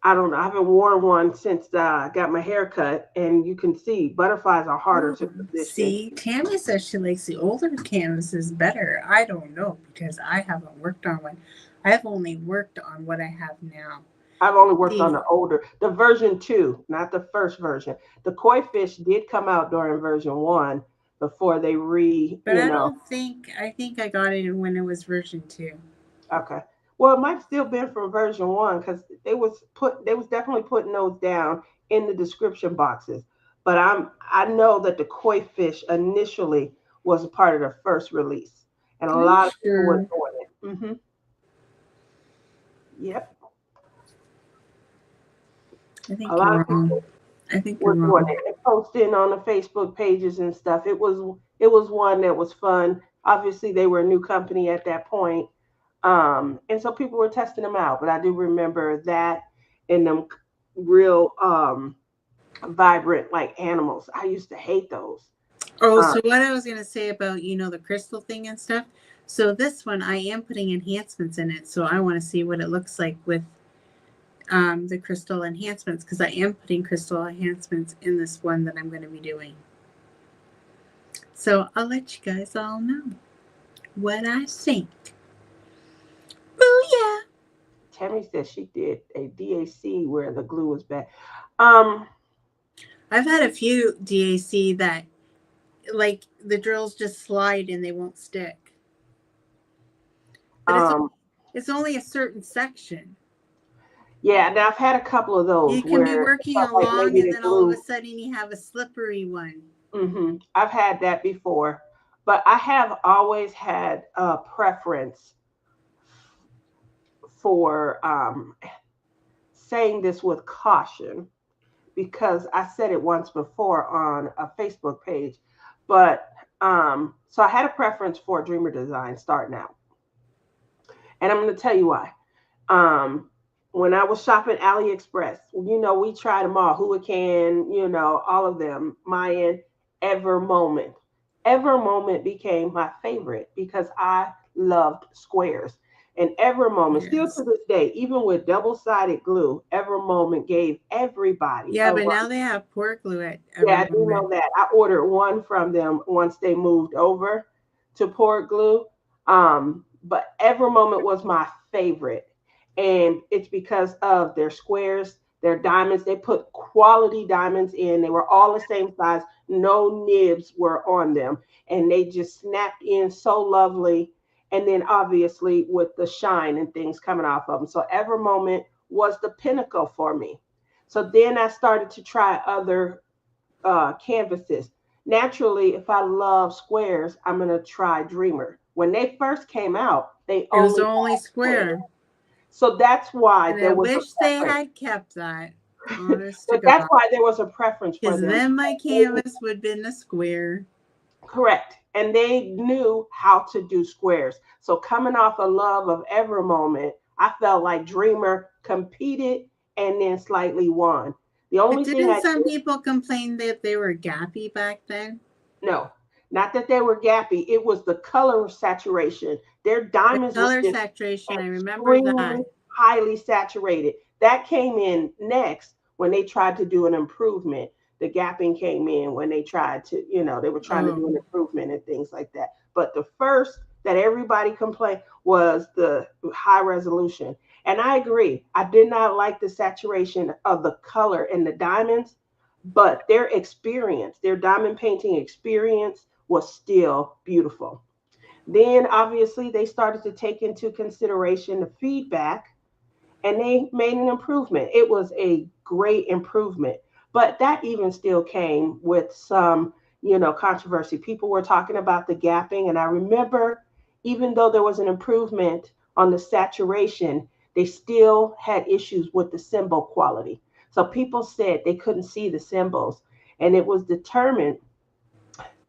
I don't know. I haven't worn one since I got my hair cut, and you can see butterflies are harder Oh, to position. see, Tammy says she likes the older canvases better. I don't know because I haven't worked on one. I've only worked on what I have now. I've only worked on See, the version 2, not the first version. The koi fish did come out during version 1 before they but I think I got it when it was version 2. okay. Well, it might still been from version 1 because they was definitely putting those down in the description boxes. But I know that the koi fish initially was a part of the first release, and a Are you lot of people were sure? doing it. Yep, I a think lot you're of wrong. people I think you're were doing wrong. it and posting on the Facebook pages and stuff. It was one that was fun. Obviously, they were a new company at that point, and so people were testing them out. But I do remember that and them real vibrant like animals. I used to hate those. Oh, Uh, so what I was gonna say about the crystal thing and stuff. So this one I am putting enhancements in it. So I want to see what it looks like with the crystal enhancements because I am putting crystal enhancements in this one that I'm going to be doing. So I'll let you guys all know what I think. Booyah! Tammy said she did a DAC where the glue was bad. Um, I've had a few DAC that like the drills just slide and they won't stick. But um, it's only a certain section. yeah. Now I've had a couple of those You can be where it working felt like along maybe and the then all of a glue. sudden you have a slippery one. I've had that before, but I have always had a preference for saying this with caution because I said it once before on a Facebook page. But so I had a preference for Dreamer Design starting out, and I'm going to tell you why. Um, when I was shopping AliExpress, we tried them all, Hurricane, all of them, Mayan, Ever Moment. Ever Moment became my favorite because I loved squares. And Ever Moment, still Yes. to this day, even with double-sided glue, Ever Moment gave everybody Yeah, a but run. now they have pork glue at Yeah, every I do know moment. that. I ordered one from them once they moved over to port glue. But Ever Moment was my favorite. And it's because of their squares, their diamonds. They put quality diamonds in. They were all the same size. No nibs were on them. And they just snapped in so lovely. And then obviously with the shine and things coming off of them. So Ever Moment was the pinnacle for me. So then I started to try other canvases. Naturally, if I love squares, I'm going to try Dreamer. When they first came out, they It was only only had squares. square. So that's why And there I was a wish they preference. had kept that. Honest to But that's God. why there was a preference for Because them. then my canvas would have been a square. Correct. And they knew how to do squares. So coming off a love of Ever Moment, I felt like Dreamer competed and then slightly won. The But only thing didn't I some people complain that they were gappy back then? No, not that they were gappy. It was the color saturation. Their The diamonds was color just saturation, I remember extremely that. highly saturated. That came in next when they tried to do an improvement. The gapping came in when they tried to, they were trying to do Oh, an improvement and things like that. But the first that everybody complained was the high resolution. And I agree. I did not like the saturation of the color in the diamonds, but their experience, their diamond painting experience was still beautiful. Then obviously they started to take into consideration the feedback and they made an improvement. It was a great improvement, but that even still came with some, controversy. People were talking about the gapping, and I remember even though there was an improvement on the saturation, they still had issues with the symbol quality. So people said they couldn't see the symbols, and it was determined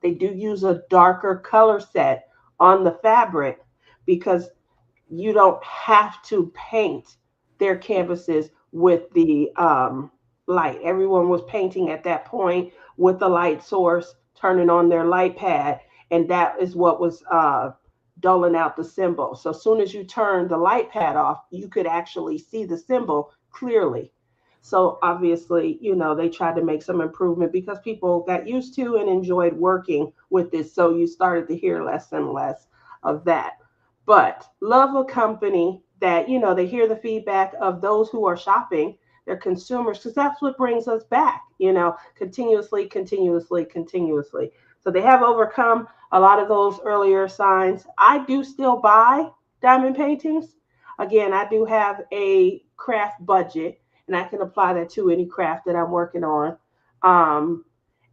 they do use a darker color set on the fabric because you don't have to paint their canvases with the light. Everyone was painting at that point with the light source, turning on their light pad, and that is what was dulling out the symbol. So as soon as you turn the light pad off, you could actually see the symbol clearly. So obviously, they tried to make some improvement because people got used to and enjoyed working with this. So you started to hear less and less of that. But love a company that, they hear the feedback of those who are shopping, their consumers, because that's what brings us back, continuously, continuously, continuously. So they have overcome a lot of those earlier signs. I do still buy diamond paintings. Again, I do have a craft budget and I can apply that to any craft that I'm working on. Um,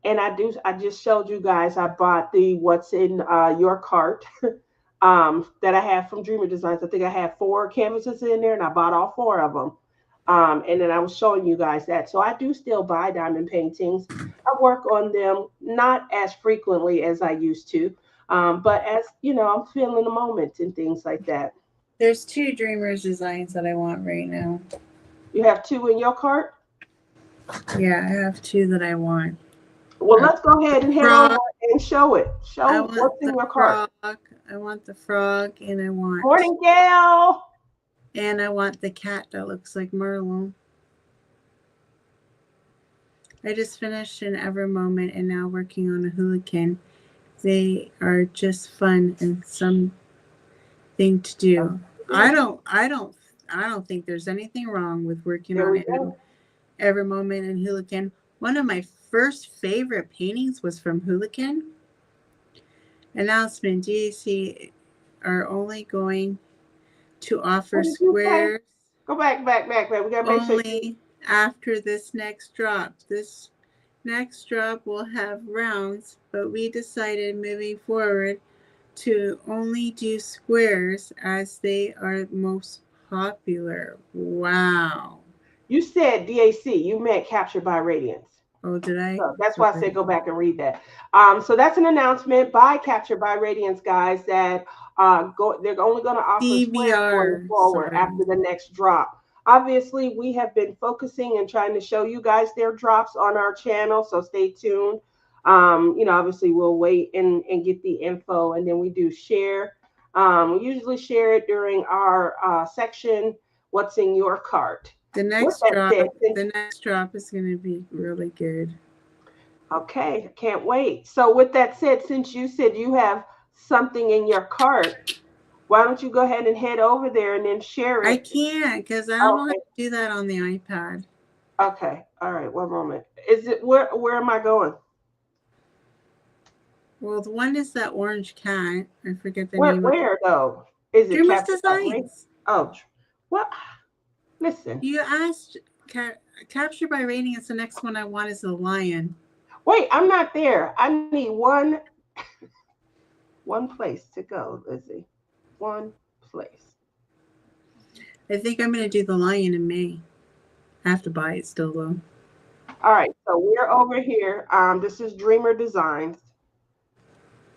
and I just showed you guys, I bought the what's in your cart that I have from Dreamer Designs. I think I had 4 canvases in there, and I bought all 4 of them. And then I was showing you guys that. So I do still buy diamond paintings. I work on them not as frequently as I used to, but as I'm feeling the moment and things like that. there's two Dreamers designs that I want right now. You have 2 in your cart. Yeah, I have two that I want. Well, Uh, let's go ahead and head over frog. and show it. I Show want what's the in your cart. frog. I want the frog, Morning, Gail. and I want the cat that looks like Merlin. I just finished an Ever Moment and now working on a Hooligan. They are just fun and something to do. I don't I don't I don't think there's anything wrong with working There on we an go. Ever Moment and Hooligan. One of my first favorite paintings was from Hooligan. Announcement: DAC are only going to offer What did you say? squares Go back, back, back, back. We gotta make sure. only after this next drop. This next drop will have rounds, but we decided moving forward to only do squares as they are most popular. Wow. You said DAC. You meant captured by radiance. Oh, did I? So that's why I Sorry. said go back and read that. So that's an announcement by Capture by Radiance, guys, that they're only going to offer squares going DBR. forward Sorry. after the next drop. Obviously, we have been focusing and trying to show you guys their drops on our channel, so stay tuned. Obviously, we'll wait and get the info, and then we do share. We usually share it during our section, What's in Your Cart. The With next that drop, said, is going to be really good. okay, can't wait. So, with that said, since you said you have something in your cart, why don't you go ahead and head over there and then share I it? can't because I don't know how Okay, to do that on the iPad. okay, all right. One moment. Is it where am I going? Well, the one is that orange cat. I forget the Where name of it. where though? Is it Dreamers captured by rain? Designs. Oh, well, listen. You asked Capture by Rating is the next one I want is the lion. Wait, I'm not there. I need one place to go, Lizzie. One place. I think I'm going to do the lion in May. I have to buy it still, though. All right, so we're over here. This is Dreamer Designs,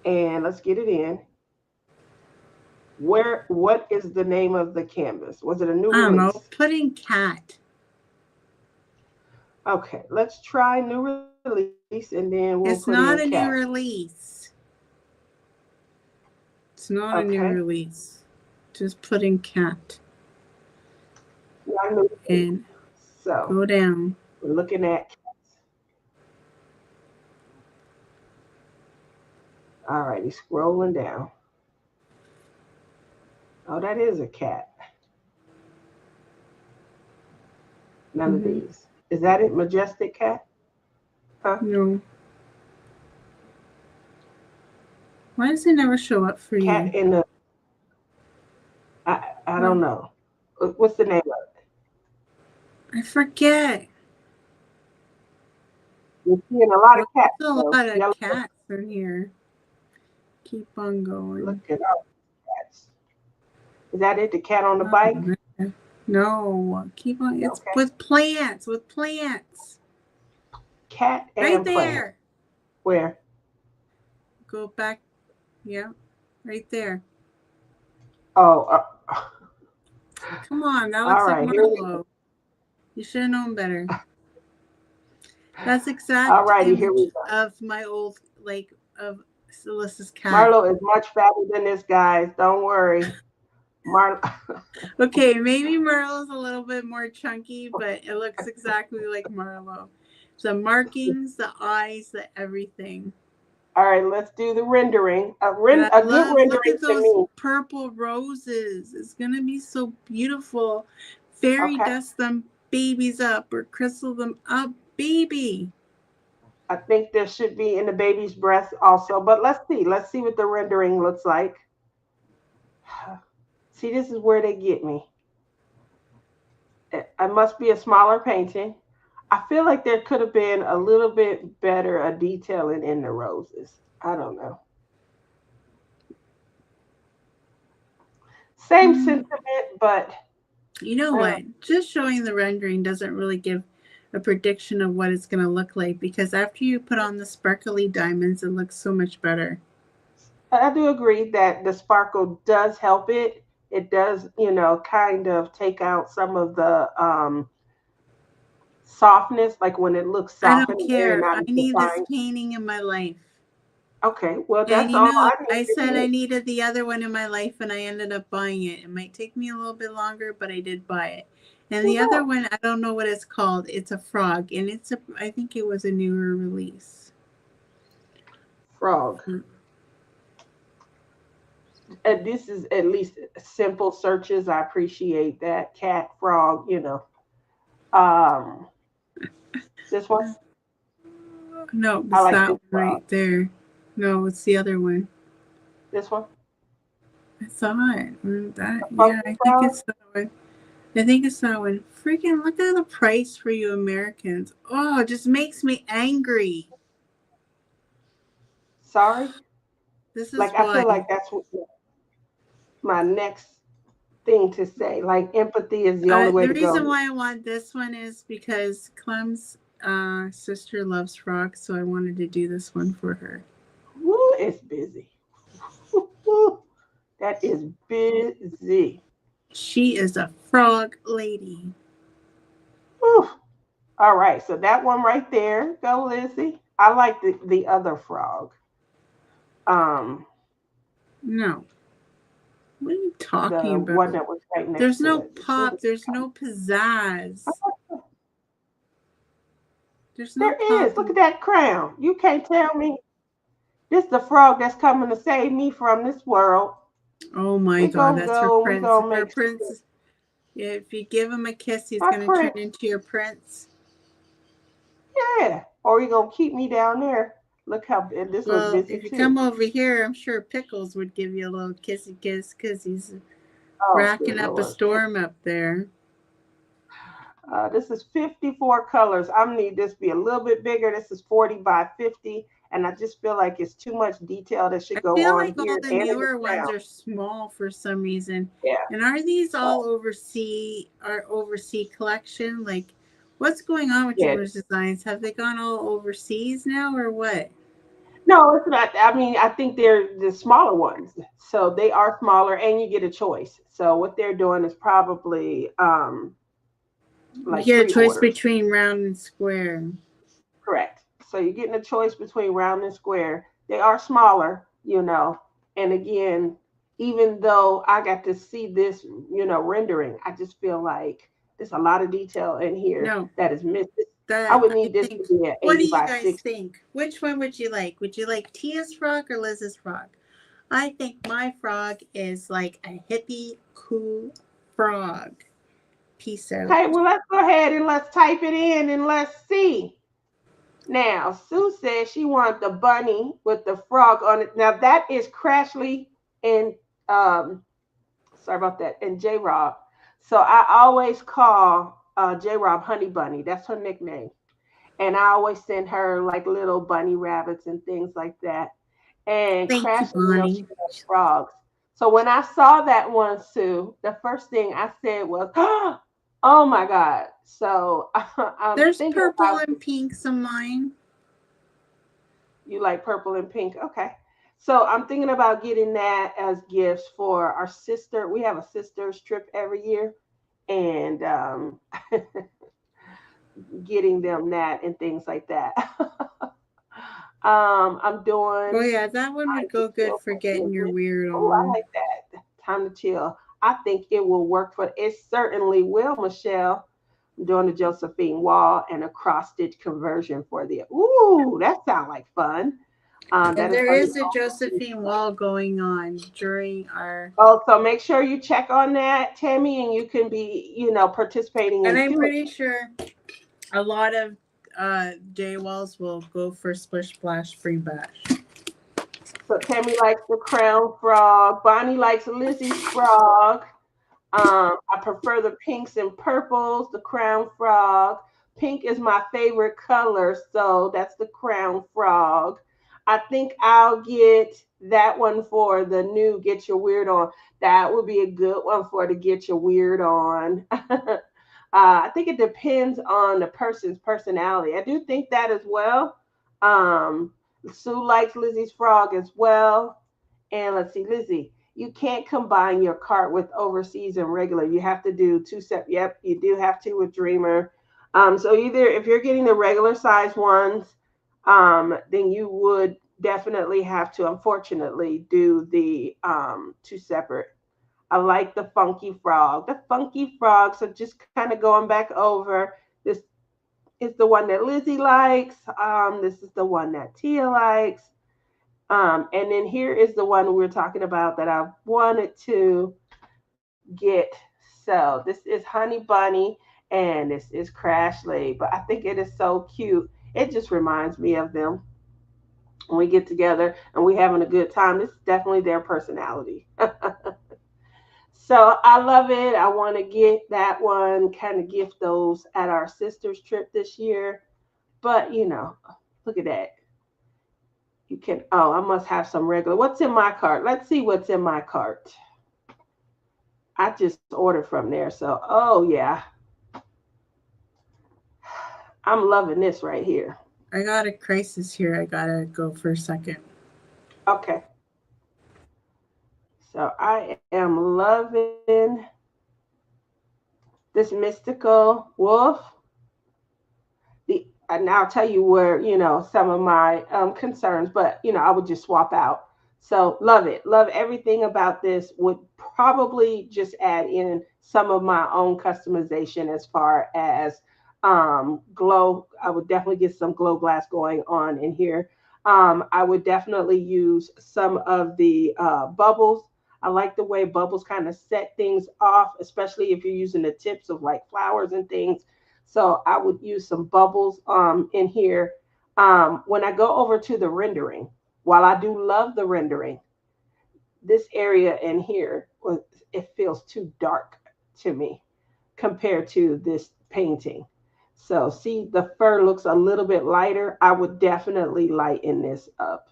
and let's get it in. What is the name of the canvas? Was it a new I don't know. release? Pudding cat. Okay, let's try new release and then we'll put It's in not a cat. new release. It's not a new Okay. release. Just pudding cat. Not new release. And So go down. we're looking at cats. All right, he's scrolling down. Oh, that is a cat. None of these. Is that it? Majestic cat? Huh? No. Why does it never show up for Cat you? in the I don't know. What's the name of it? I forget. You're seeing a lot of Well, cats. there's a So lot yellow. of cats in here. Keep on going. Look at all the cats. Is that it? The cat on the bike? No, keep on. It's Okay. with plants. With plants. Cat and Right plant. there. Where? Go back. Yeah, right there. Oh, Come on, that all looks like right. Here we go. Marlo. You should have known better. That's exact All righty, here we image go. of my old, of Celeste's cat. Marlo is much fatter than this, guys. Don't worry. Okay, maybe Marlo's a little bit more chunky, but it looks exactly like Marlo. The markings, the eyes, the everything. All right, let's do the rendering. A And good look rendering at to those me. purple roses. It's gonna be so beautiful. Fairy Okay. dust them babies up or crystal them up, baby. I think there should be in the baby's breast also, but let's see. Let's see what the rendering looks like. See, this is where they get me. It must be a smaller painting. I feel like there could have been a little bit better a detailing in the roses. I don't know. Same sentiment, but You know what? Just showing the rendering doesn't really give a prediction of what it's going to look like because after you put on the sparkly diamonds, it looks so much better. I do agree that the sparkle does help it. It does, kind of take out some of the softness, like when it looks I soft don't and very care. not I need this defined. painting in my life. Okay, well, And that's all I I need to said I do. needed the other one in my life and I ended up buying it. It might take me a little bit longer, but I did buy it. And the other one, I don't know what it's called. It's a frog and I think it was a newer release. Frog. And this is at least simple searches. I appreciate that. Cat, frog, This one? No, it's I like that this one frog. right there. No, it's the other one. This one? I saw it. I think frog? it's that one. I think it's that one. Freaking look at the price for you Americans. Oh, it just makes me angry. Sorry. This is Like I why. feel like that's what my next thing to say. Like empathy is the only way The to reason go. why I want this one is because Clem's sister loves frogs, so I wanted to do this one for her. Woo, it's busy. Woo, that is busy. She is a frog lady. Woo. All right, so that one right there, go Lizzie. I like the other frog. Um, No, what are you talking the one about? that was right There's next to no it. As soon pop. as There's no pizzazz. There's no there pop. is. Look at that crown. You can't tell me this the frog that's coming to save me from this world. Oh my We god, gonna that's her go and we prince. gonna Her make sure prince. If you give him a kiss, he's my gonna turn prince, into your prince. yeah. Or you gonna keep me down there. Look how and this was Well, busy if you too. come over here, I'm sure Pickles would give you a little kissy kiss because he's Oh, racking good up a Lord. storm up there. This is 54 colors. I need this to be a little bit bigger. This is 40 by 50. And I just feel like it's too much detail that I should go feel on like all here the and in the newer ones crown. are small for some reason. Yeah. And are these all So, overseas collection? Like, what's going on with yeah. your designs? Have they gone all overseas now or what? No, it's not. I mean, I think they're the smaller ones. So they are smaller and you get a choice. So what they're doing is probably You like get a choice pre-orders. between round and square. Correct. So you're getting a choice between round and square. They are smaller. And again, even though I got to see this rendering, I just feel like there's a lot of detail in here No, that is missing. I that would I need this think. to be an What do 80 you by guys 60. think? Which one would you like? Would you like Tia's frog or Liz's frog? I think my frog is like a hippie cool frog. Peace Okay, out. well, let's go ahead and let's type it in and let's see. Now, Sue says she wants the bunny with the frog on it. Now, that is Crashly and um, sorry about that, and J Rob. So I always call J Rob Honey Bunny. That's her nickname. And I always send her like little bunny rabbits and things like that. And Thank you, Crash, she Bonnie. loves frogs. So when I saw that one, Sue, the first thing I said was, "Oh my God!" So I'm There's thinking purple about and pinks on mine. you like purple and pink. Okay. So I'm thinking about getting that as gifts for our sister. We have a sister's trip every year, and getting them that and things like that. I'm Oh doing yeah, that one time would to go good chill for for getting your Lizzie. weird Oh, I on. like that. Time to chill. I think it will work for it. Certainly will, Michelle. I'm doing the Josephine Wall and a cross stitch conversion for the. Ooh, that sounds like fun. And That is there for the. is a Josephine Wall going on during our. Oh, so make sure you check on that, Tammy, and you can be participating And in I'm two of pretty sure a lot of J Walls will go for Splish Splash Free Bash. So Tammy likes the crown frog. Bonnie likes Lizzie's frog. I prefer the pinks and purples, the crown frog. Pink is my favorite color, so that's the crown frog. I think I'll get that one for the new Get Your Weird On. That would be a good one for the Get Your Weird On. I think it depends on the person's personality. I do think that as well. Um, Sue likes Lizzie's frog as well. And let's see, Lizzie, you can't combine your cart with overseas and regular. You have to do two set. Yep, you do have to with Dreamer. So either if you're getting the regular size ones, then you would definitely have to, unfortunately, do the two separate. I like the funky frog. The funky frog. So just kind of going back over this is the one that Lizzie likes. This is the one that Tia likes. And then here is the one we are talking about that I wanted to get. So this is Honey Bunny and this is Crashly. But I think it is so cute. It just reminds me of them when we get together and we having a good time. This is definitely their personality. So I love it. I want to get that one, kind of gift those at our sister's trip this year. But look at that. You can, oh, I must have some regular. What's in my cart? Let's see what's in my cart. I just ordered from there. So, oh, yeah, I'm loving this right here. I got a crisis here. I gotta go for a second. Okay. So I am loving this mystical wolf. And I'll tell you where some of my concerns, but I would just swap out. So love it, love everything about this. Would probably just add in some of my own customization as far as glow. I would definitely get some glow glass going on in here. I would definitely use some of the bubbles. I like the way bubbles kind of set things off, especially if you're using the tips of like flowers and things. So I would use some bubbles in here. When I go over to the rendering, while I do love the rendering, this area in here, it feels too dark to me compared to this painting. So see, the fur looks a little bit lighter. I would definitely lighten this up.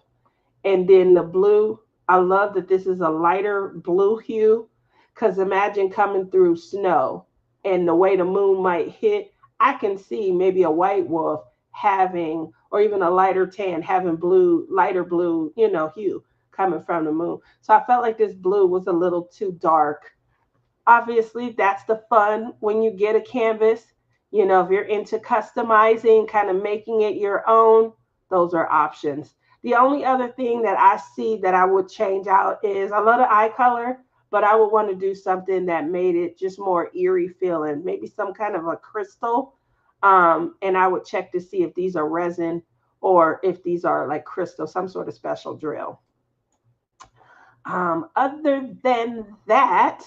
And then the blue, I love that this is a lighter blue hue, because imagine coming through snow and the way the moon might hit. I can see maybe a white wolf having, or even a lighter tan having blue, lighter blue, hue coming from the moon. So I felt like this blue was a little too dark. Obviously, that's the fun when you get a canvas. If you're into customizing, kind of making it your own, those are options. The only other thing that I see that I would change out is I love the eye color, but I would want to do something that made it just more eerie feeling, maybe some kind of a crystal. And I would check to see if these are resin or if these are like crystal, some sort of special drill. Other than that,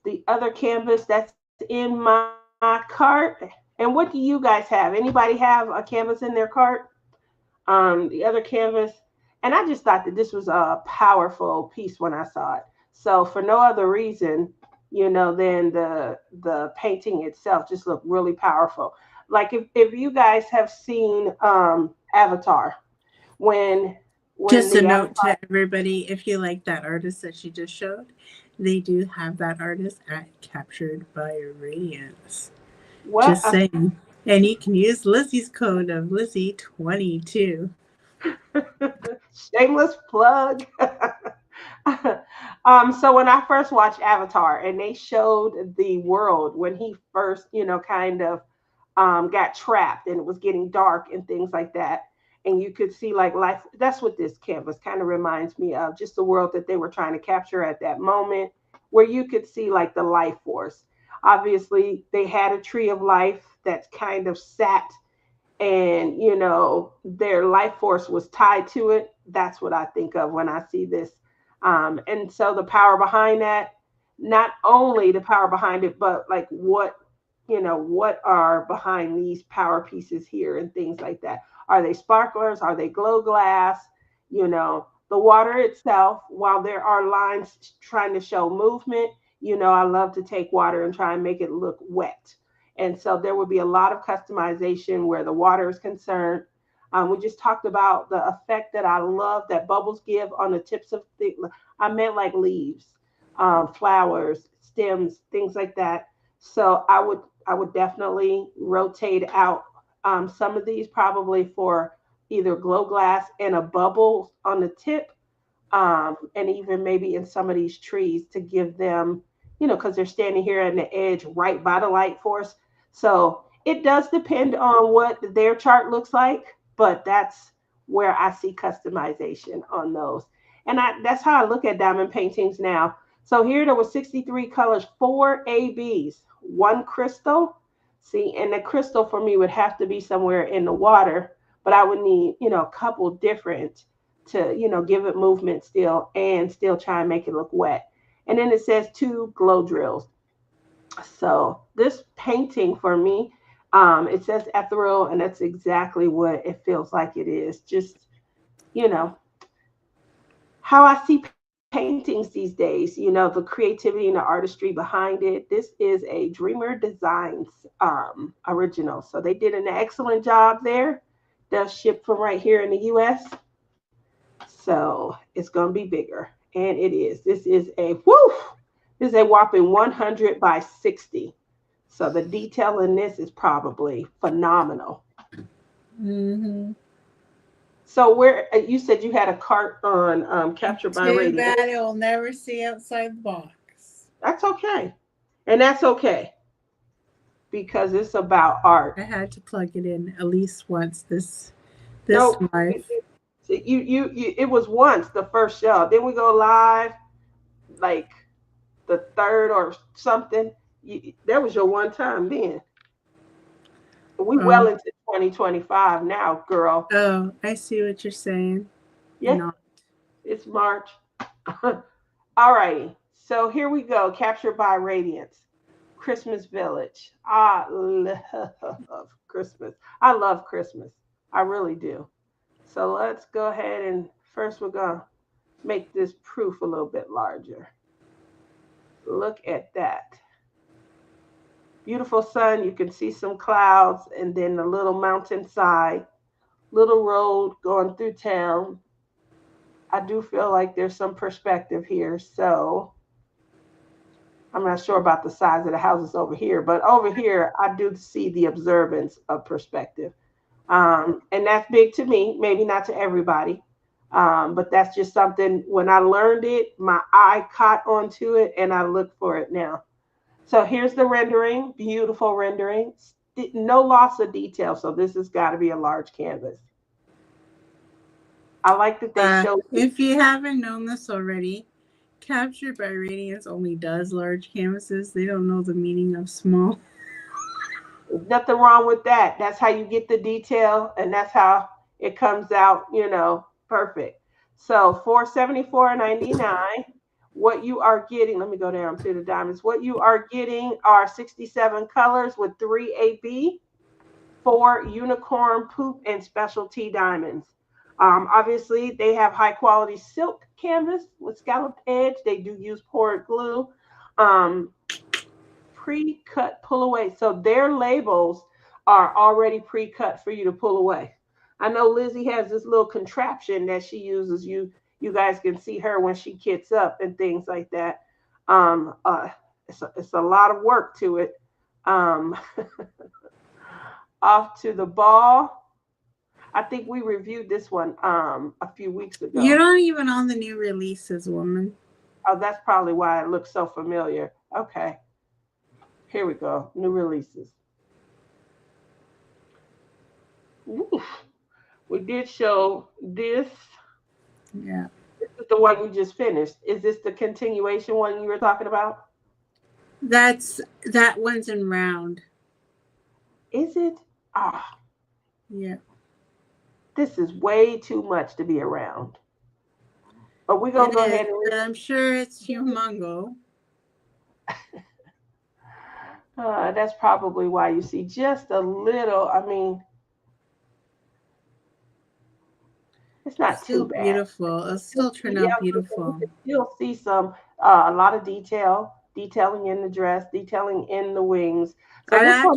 the other canvas that's in my cart. And what do you guys have? Anybody have a canvas in their cart? The other canvas. And I just thought that this was a powerful piece when I saw it. So for no other reason, than the painting itself just looked really powerful. Like if you guys have seen Avatar, when Just a the note Avatar. to everybody, if you like that artist that she just showed, they do have that artist at Captured by Radiance. What Just saying. And you can use Lizzie's code of Lizzie22. shameless plug. So when I first watched Avatar and they showed the world when he first, kind of got trapped and it was getting dark and things like that. And you could see like life. That's what this canvas kind of reminds me of, just the world that they were trying to capture at that moment, where you could see like the life force. Obviously, they had a tree of life that's kind of sat, and their life force was tied to it. That's what I think of when I see this. And so the power behind that, not only the power behind it, but like what are behind these power pieces here and things like that. Are they sparklers? Are they glow glass? The water itself, while there are lines trying to show movement, I love to take water and try and make it look wet. And so there would be a lot of customization where the water is concerned. We just talked about the effect that I love that bubbles give on the tips of I meant like leaves, flowers, stems, things like that. So I would definitely rotate out some of these probably for either glow glass and a bubble on the tip, and even maybe in some of these trees to give them, because they're standing here at the edge right by the light force. So it does depend on what their chart looks like, but that's where I see customization on those. And that's how I look at diamond paintings now. So here there were 63 colors, 4 ABs, one crystal. See, and the crystal for me would have to be somewhere in the water, but I would need, a couple different to, give it movement still and still try and make it look wet. And then it says 2 glow drills. So this painting for me, it says ethereal, and that's exactly what it feels like it is. Just, you know, how I see paintings these days, the creativity and the artistry behind it. This is a Dreamer Designs original. So they did an excellent job there. They'll ship from right here in the US. So it's going to be bigger. And it is. This is a whopping 100 by 60. So the detail in this is probably phenomenal. Mm-hmm. So where you said you had a cart on Captured by Too Radiance. bad it will never see outside the box. That's okay. And that's okay. Because it's about art. I had to plug it in at least once this No, live. it was once the first show. Then we go live like the third or something. That was your one time then. We well into 2025 now, girl. Oh, I see what you're saying. Yeah, Not. it's March. All righty. So here we go. Captured by Radiance. Christmas Village. I love Christmas. I love Christmas. I really do. So let's go ahead and first we're going to make this proof a little bit larger. Look at that. Beautiful sun. You can see some clouds and then a little mountainside, little road going through town. I do feel like there's some perspective here. So I'm not sure about the size of the houses over here, but over here, I do see the observance of perspective. And that's big to me, maybe not to everybody. But that's just something, when I learned it, my eye caught onto it and I look for it now. So here's the rendering, beautiful rendering, no loss of detail. So this has got to be a large canvas. I like that they show. If you haven't known this already, Captured by Radiance only does large canvases. They don't know the meaning of small. Nothing wrong with that. That's how you get the detail, and that's how it comes out, perfect. So $474.99. What you are getting, let me go down to the diamonds. What you are getting are 67 colors with 3 AB, 4 unicorn poop, and specialty diamonds. Obviously, they have high quality silk canvas with scalloped edge. They do use poured glue. Pre-cut pull away. So their labels are already pre-cut for you to pull away. I know Lizzie has this little contraption that she uses. You guys can see her when she kits up and things like that. It's a lot of work to it. Off to the ball. I think we reviewed this one a few weeks ago. You're not even on the new releases, woman. Oh, that's probably why it looks so familiar. Okay. Here we go. New releases. Oof. We did show this. Yeah. This is the one we just finished. Is this the continuation one you were talking about? That one's in round. Is it? Ah. Yeah. This is way too much to be around. But we're going to go ahead and... I'm sure it's humongo. That's probably why you see just a little. I mean, it's not still too bad. Beautiful. It'll still turn out beautiful. You'll see some a lot of detailing in the dress, detailing in the wings. So I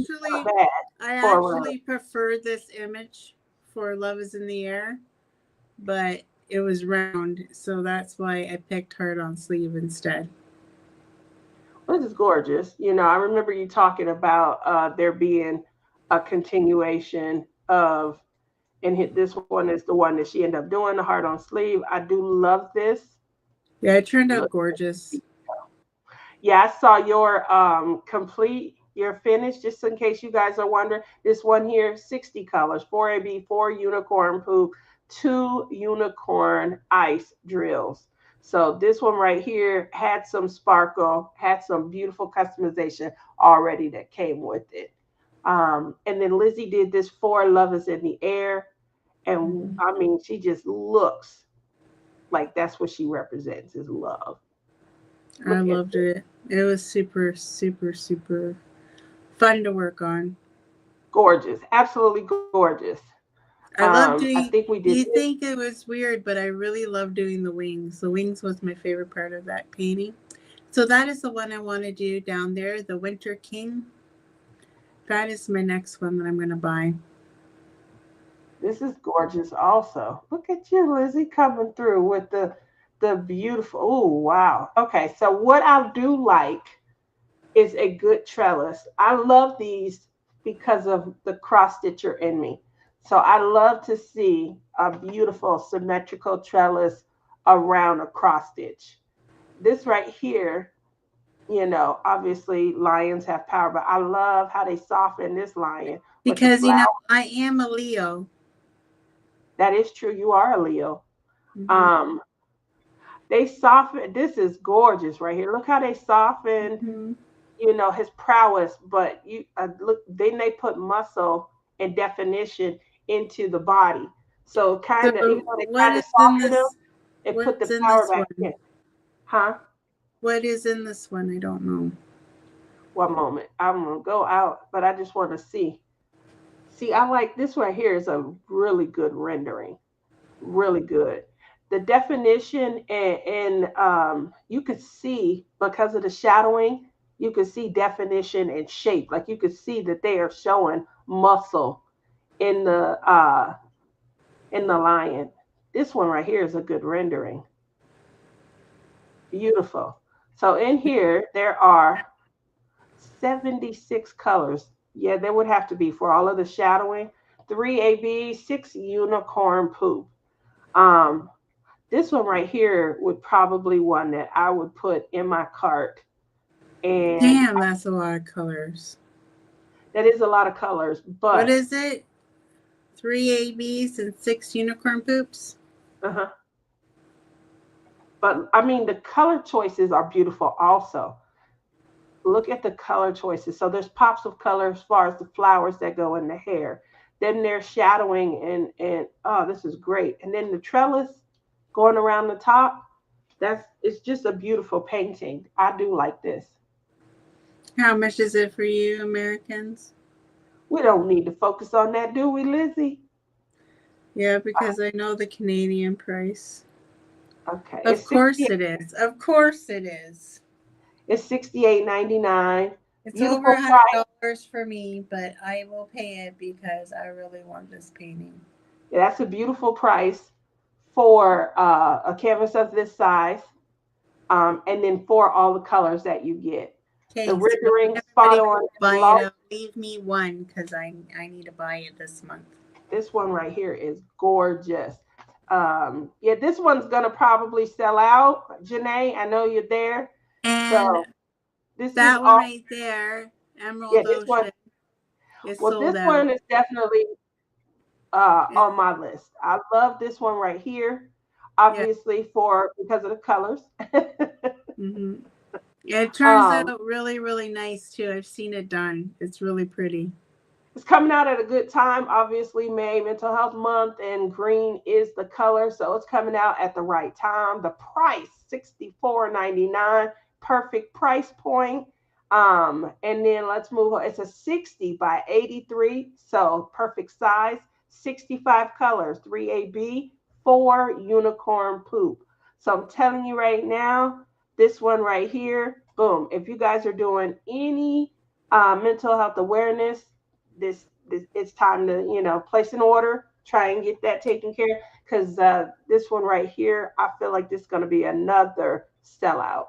actually prefer this image for Love Is in the Air, but it was round, so that's why I picked Heart on Sleeve instead. Well, this is gorgeous. I remember you talking about there being a continuation of, and this one is the one that she ended up doing, the Heart on Sleeve. I do love this. Yeah, it turned out gorgeous. Yeah, I saw your your finish, just in case you guys are wondering. This one here, 60 colors, 4 AB, 4 unicorn poop, 2 unicorn ice drills. So this one right here had some sparkle, had some beautiful customization already that came with it. And then Lizzie did this for Love Is in the Air. And I mean, she just looks like that's what she represents, is love. I loved it. It was super, super, super fun to work on. Gorgeous. Absolutely gorgeous. I love I doing, think we did you this. think it was weird, but I really love doing the wings. The wings was my favorite part of that painting. So that is the one I want to do down there, the Winter King. That is my next one that I'm going to buy. This is gorgeous also. Look at you, Lizzie, coming through with the beautiful. Oh, wow. Okay, so what I do like is a good trellis. I love these because of the cross stitcher in me. So I love to see a beautiful symmetrical trellis around a cross stitch. This right here, obviously lions have power, but I love how they soften this lion with the Because, flower. I am a Leo. That is true. You are a Leo. Hmm. Um, they soften. This is gorgeous right here. Look how they soften, Hmm. his prowess. But you look, then they put muscle and definition into the body. So kind of, even So though they what kind of is in soften them, this? they put the What's in power this back in. one? Huh? What is in this one? I don't know. One moment. I'm gonna go out, but I just want to see. See, I like this right here is a really good rendering. Really good. The definition and you could see because of the shadowing, you could see definition and shape. Like you could see that they are showing muscle in the lion. This one right here is a good rendering. Beautiful. So in here there are 76 colors. Yeah, there would have to be for all of the shadowing. 3 AB, 6 unicorn poop. Um, This one right here would probably one that I would put in my cart. And Damn, that's a lot of colors. that is a lot of colors, What but is it? Three ABs and six unicorn poops? uh-huh. But I mean the color choices are beautiful also. Look at the color choices. So there's pops of color as far as the flowers that go in the hair. Then there's shadowing and oh, this is great. And then the trellis going around the top. It's just a beautiful painting. I do like this. How much is it for you, Americans? We don't need to focus on that, do we, Lizzie? Yeah, because I know the Canadian price. Okay, Of course it is. Of course it is. it's 68.99. It's over Beautiful a hundred price. dollars for me, but I will pay it because I really want this painting. Yeah, that's a beautiful price for a canvas of this size, and then for all the colors that you get. The Okay, so don't rendering spot everybody go on and buy it gloss. out. Leave me one because I need to buy it this month. This one right here is gorgeous. Yeah, this one's gonna probably sell out. Janae, I know you're there. And So this is that one all. right there, Yeah, Emerald this one. Ocean, is Well, sold this out. one is definitely And on my list. I love this one right here, yeah, obviously for because of the colors. hmm, it turns um, out really, really nice too. I've seen it done. It's really pretty. it's coming out at a good time. Obviously, May Mental Health Month, and green is the color, so it's coming out at the right time. The price $64.99, perfect price point. And then let's move on. It's a 60 by 83, so perfect size. 65 colors, 3AB, 4 unicorn poop. So I'm telling you right now, this one right here, boom. If you guys are doing any mental health awareness, this it's time to place an order, try and get that taken care of, because this one right here, I feel like this is going to be another sellout.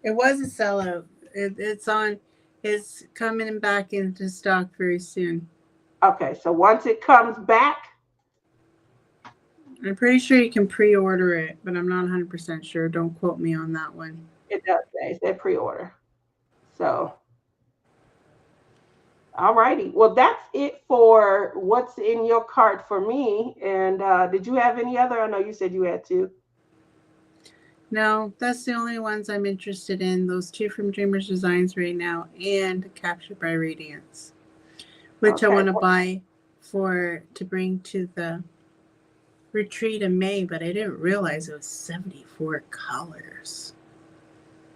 It was a sellout. It's on. It's coming back into stock very soon. Okay, so once it comes back, I'm pretty sure you can pre-order it, but I'm not 100% sure. Don't quote me on that one. it does say it's that pre-order. So all righty, well that's it for what's in your cart for me. And did you have any other? I know you said you had two. No, that's the only ones I'm interested in. Those two from Dreamers Designs right now, and Captured by Radiance, which I Okay. want to buy for to bring to the retreat in May. But I didn't realize it was 74 colors.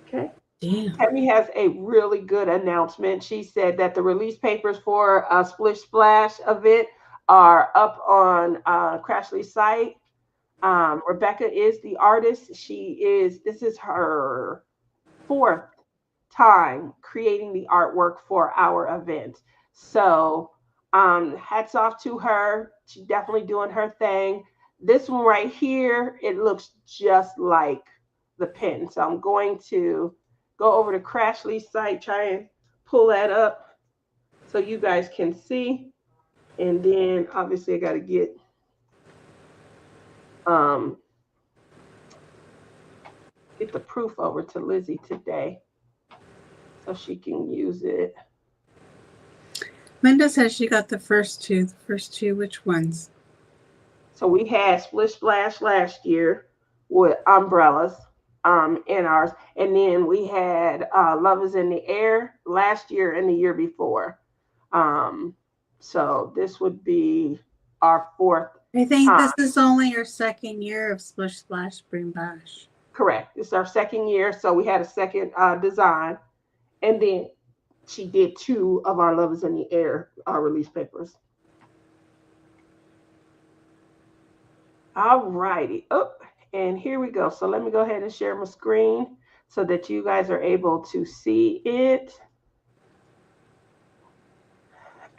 Okay. Damn. Tammy has a really good announcement. She said that the release papers for a Splish Splash event are up on Crashly's site. Rebecca is the artist. This is her fourth time creating the artwork for our event. So hats off to her. She's definitely doing her thing. This one right here, it looks just like the pin. So I'm going to go over to Crashly's site, try and pull that up so you guys can see. And then obviously I got to um, get the proof over to Lizzie today so she can use it. Linda says she got the first two. The first two, which ones? So we had Splish Splash last year with umbrellas in ours. And then we had Love is in the Air last year and the year before. So this would be our fourth I think time. this is only our second year of Splish Splash Spring Bash. Correct. It's our second year. So we had a second design. And then she did two of our Love is in the Air release papers. All righty. Oh, and here we go. So let me go ahead and share my screen so that you guys are able to see it.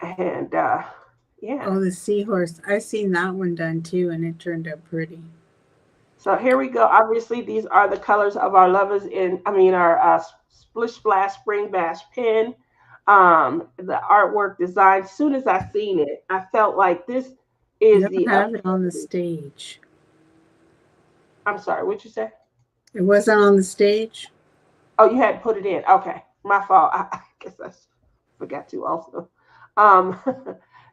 And yeah. Oh, the seahorse. I've seen that one done too, and it turned out pretty. So here we go. Obviously, these are the colors of our our Splish Splash Spring Bash pin. The artwork design. As soon as I seen it, I felt like this is You don't have it on the stage. I'm sorry, what'd you say? It wasn't on the stage? Oh, you had to put it in. Okay, my fault. I guess I forgot to also. Um,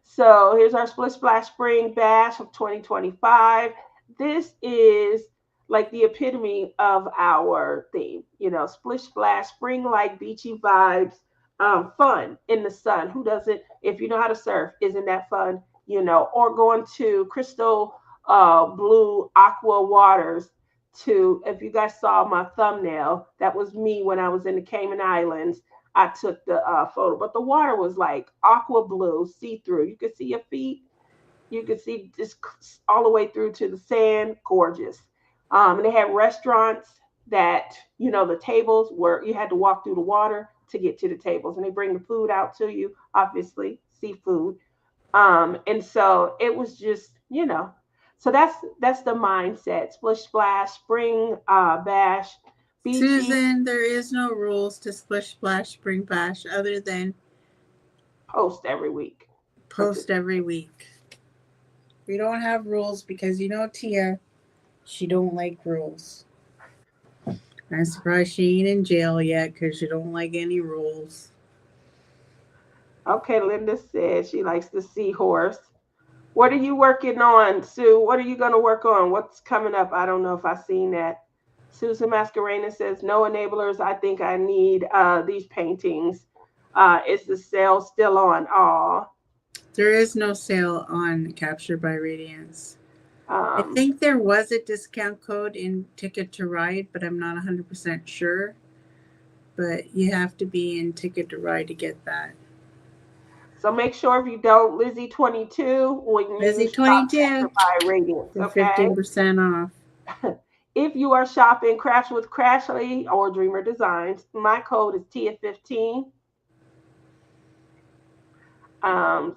so here's our Split Splash Spring Bash of 2025. This is like the epitome of our theme. You know, Splish Splash, spring-like beachy vibes, fun in the sun. Who doesn't? If you know how to surf, isn't that fun? You know, or going to crystal blue aqua waters to, if you guys saw my thumbnail, that was me when I was in the Cayman Islands. I took the photo, but the water was like aqua blue, see-through. You could see your feet. You could see just all the way through to the sand. Gorgeous. And they had restaurants that, you know, the tables where you had to walk through the water to get to the tables, and they bring the food out to you, obviously, seafood. And so it was just, you know, so that's the mindset. Splish Splash, Spring Bash, beachy. Susan, there is no rules to Splish Splash Spring Bash other than post every week. Post every week. We don't have rules because you know Tia, she don't like rules. I'm surprised she ain't in jail yet because she don't like any rules. Okay, Linda says she likes the seahorse. What are you working on, Sue? What are you going to work on? What's coming up? I don't know if I've seen that. Susan Mascarena says, no enablers. I think I need these paintings. Is the sale still on? Aw. There is no sale on Captured by Radiance. I think there was a discount code in Ticket to Ride, but I'm not 100% sure. But you have to be in Ticket to Ride to get that. So make sure if you don't, Lizzie 22 when you Lizzie 22 by Radiance, okay? 15% off. If you are shopping Crafts with Crashly or Dreamer Designs, my code is TIA15.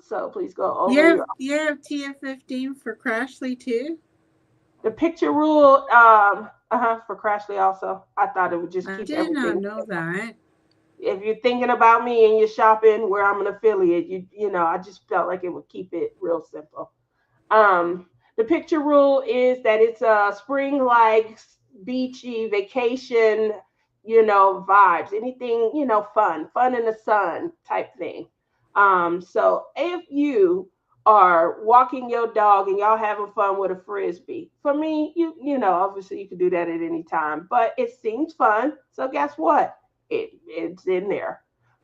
So please go over. You have TIA15 for Crashly too. The picture rule, for Crashly also. I thought it would just keep everything. I did not know that. If you're thinking about me and you're shopping where I'm an affiliate, you know, I just felt like it would keep it real simple. The picture rule is that it's a spring-like, beachy, vacation, you know, vibes. Anything, you know, fun in the sun type thing. So if you are walking your dog and y'all having fun with a frisbee, for me, you know, obviously you can do that at any time, but it seems fun. So guess what? It's in there.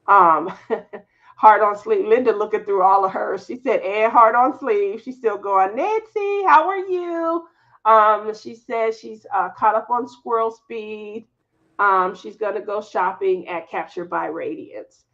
Heart on sleeve. Linda looking through all of hers. She said, and heart on sleeve. She's still going, Nancy, how are you? She says she's caught up on squirrel speed. She's going to go shopping at Captured by Radiance.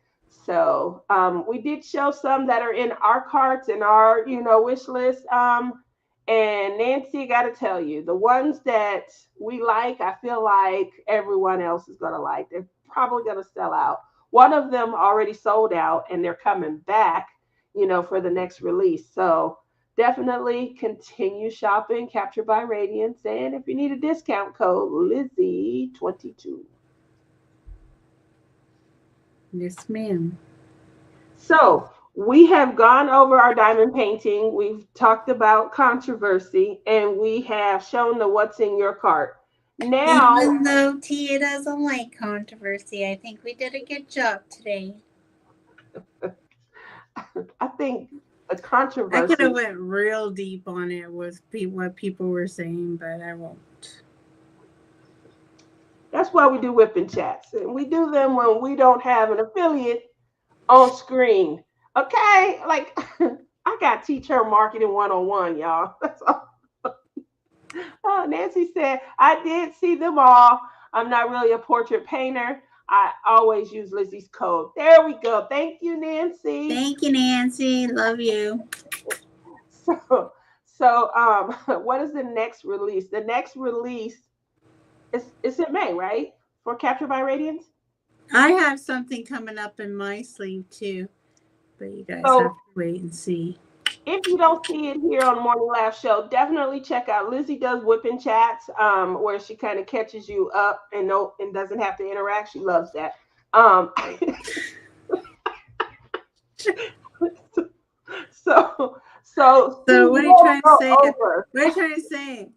So we did show some that are in our carts and our, wish list. And Nancy, got to tell you, the ones that we like, I feel like everyone else is going to like. They're probably going to sell out. One of them already sold out, and they're coming back, for the next release. So definitely continue shopping, Captured by Radiance. And if you need a discount code, Lizzie22. Yes, ma'am. So we have gone over our diamond painting. We've talked about controversy, and we have shown the what's in your cart. Now, Even though Tia doesn't like controversy, I think we did a good job today. I think the I could controversy, have went real deep on it with what people were saying, but I won't. that's why we do whipping chats. And we do them when we don't have an affiliate on screen. Okay? Like, I got to teach her marketing 101, y'all. That's all. Oh, Nancy said, I did see them all. I'm not really a portrait painter. I always use Lizzie's code. There we go. Thank you, Nancy. Thank you, Nancy. Love you. So, what is the next release? The next release is in May, right? For Capture by Radiance. I have something coming up in my sleeve too, but you guys So, have to wait and see. if you don't see it here on Morning Laugh Show, definitely check out Lizzie does whipping chats, where she kind of catches you up and doesn't have to interact. She loves that. Um, so So what are you trying to say? over. What are you trying to say?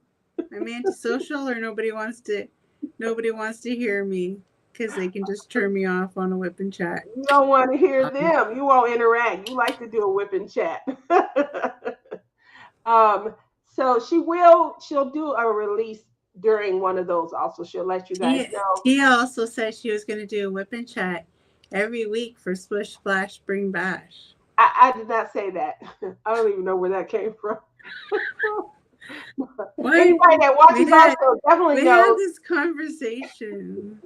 I'm antisocial, or nobody wants to hear me because they can just turn me off on a whipping chat. You don't want to hear them. You won't interact. You like to do a whipping chat. So she'll do a release during one of those. Also, she'll let you guys know. Tia also said she was going to do a whipping chat every week for Splish Splash Spring Bash. I did not say that. I don't even know where that came from. Anybody that watches our show definitely knows. We had this conversation.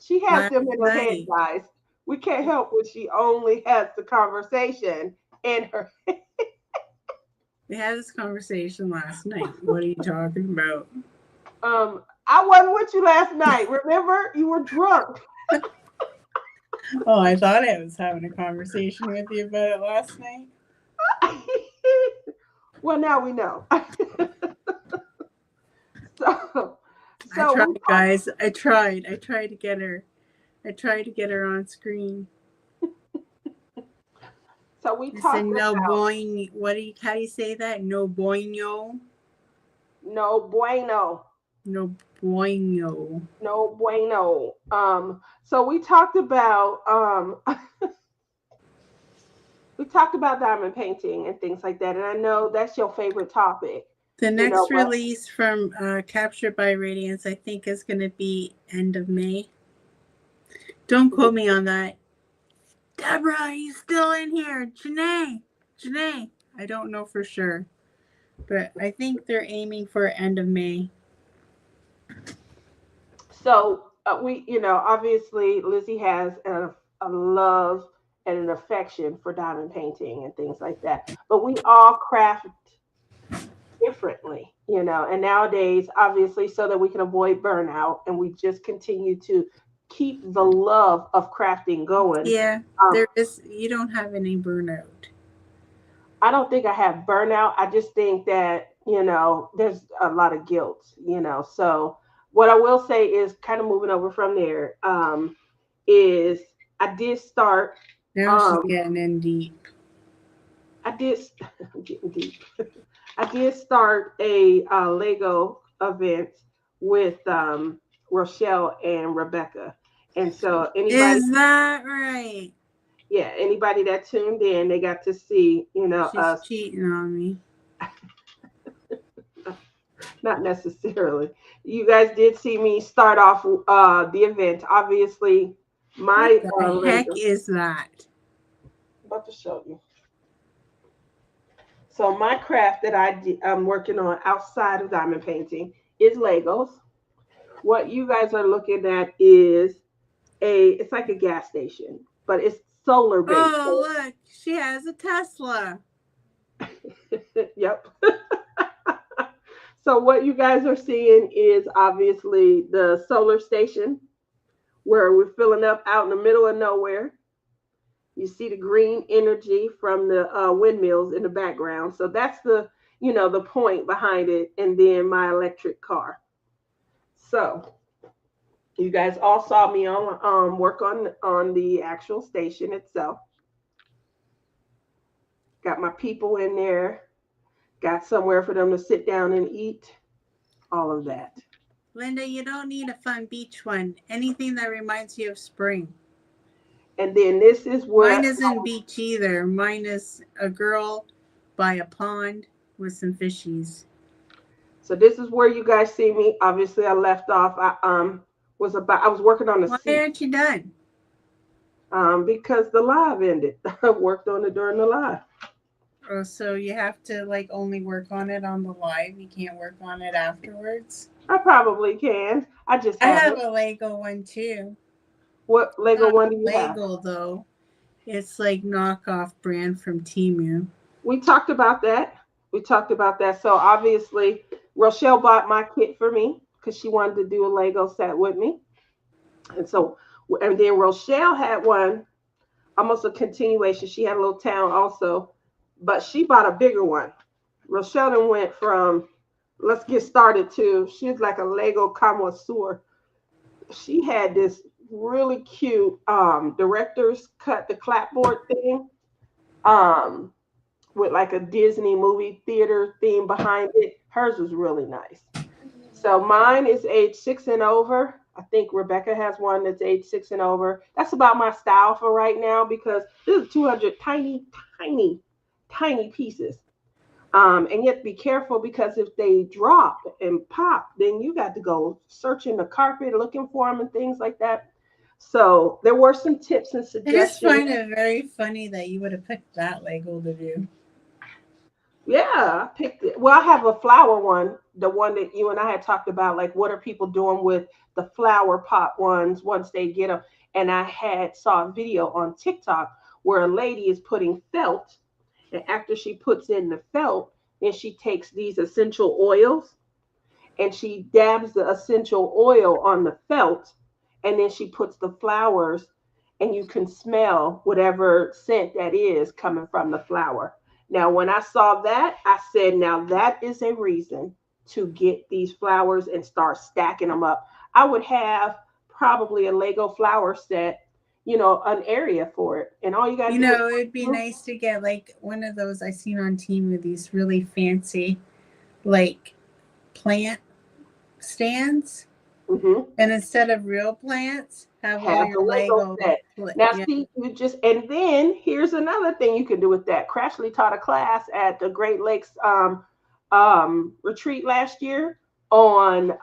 She has them in her head, guys. We can't help when she only has the conversation in her head. We had this conversation last night. What are you talking about? I wasn't with you last night. Remember? You were drunk. Oh, I thought I was having a conversation with you about it last night. Well, now we know. So I tried, guys. I tried to get her. I tried to get her on screen. So we talked about no boing. How do you say that? No boino. No bueno. No bueno. No bueno. So we talked about diamond painting and things like that, and I know that's your favorite topic. The next release from Captured by Radiance, I think, is going to be end of May. Don't quote me on that. Deborah, are you still in here? Janae, I don't know for sure, but I think they're aiming for end of May. So we, obviously Lizzie has a love and an affection for diamond painting and things like that, but we all craft differently, and nowadays, obviously, so that we can avoid burnout and we just continue to keep the love of crafting going. Yeah, you don't have any burnout. I don't think I have burnout. I just think that, there's a lot of guilt, so what I will say is, kind of moving over from there, is I did start. Now she's getting in deep. I'm getting deep. I did start a Lego event with Rochelle and Rebecca, and so anybody. Is that right? Yeah, anybody that tuned in, they got to see, She's us cheating on me. Not necessarily. You guys did see me start off the event. Obviously, my what the heck is that? I'm about to show you. So my craft that I'm working on outside of diamond painting is Legos. What you guys are looking at is it's like a gas station, but it's solar based. Oh, look, she has a Tesla. Yep. So what you guys are seeing is obviously the solar station where we're filling up out in the middle of nowhere. You see the green energy from the windmills in the background. So that's the point behind it. And then my electric car. So you guys all saw me on work on the actual station itself. Got my people in there. Got somewhere for them to sit down and eat. All of that. Linda, you don't need a fun beach one. Anything that reminds you of spring. And then this is where Mine isn't beach either. Mine is a girl by a pond with some fishies. so this is where you guys see me. Obviously, I left off. I was working on the Why seat aren't you done? because the live ended. I worked on it during the live. Oh, so you have to like only work on it on the live. You can't work on it afterwards. I probably can. I just I have haven't. a Lego one too. What Lego Not one do you have? Lego though. It's like knockoff brand from Temu. We talked about that. We talked about that. So obviously, Rochelle bought my kit for me because she wanted to do a Lego set with me. And so, and then Rochelle had one, almost a continuation. She had a little town also, but she bought a bigger one. Rochelle then went from let's get started to she's like a Lego connoisseur. She had this really cute director's cut the clapboard thing. Um, with like a Disney movie theater theme behind it. Hers was really nice. So mine is age 6 and over. I think Rebecca has one that's age 6 and over. That's about my style for right now because this is 200 tiny, tiny, tiny pieces. And you have to be careful because if they drop and pop, then you got to go searching the carpet looking for them and things like that. So there were some tips and I just suggestions. find it very funny that you would have picked that Lego to do. Yeah, I picked it. Well, I have a flower one, the one that you and I had talked about, like what are people doing with the flower pot ones once they get them. And I had saw a video on TikTok where a lady is putting felt, and after she puts in the felt, then she takes these essential oils and she dabs the essential oil on the felt, and then she puts the flowers, and you can smell whatever scent that is coming from the flower. Now, when I saw that, I said, now that is a reason to get these flowers and start stacking them up. I would have probably a Lego flower set, an area for it. And all you got to You do is, know, it'd be nice to get like one of those I seen on Temu, these really fancy like plant stands. mm-hmm. And instead of real plants, have all Have the your Lego Lego. set. Now, Yeah. see, and then here's another thing you can do with that. Crashly taught a class at the Great Lakes retreat last year on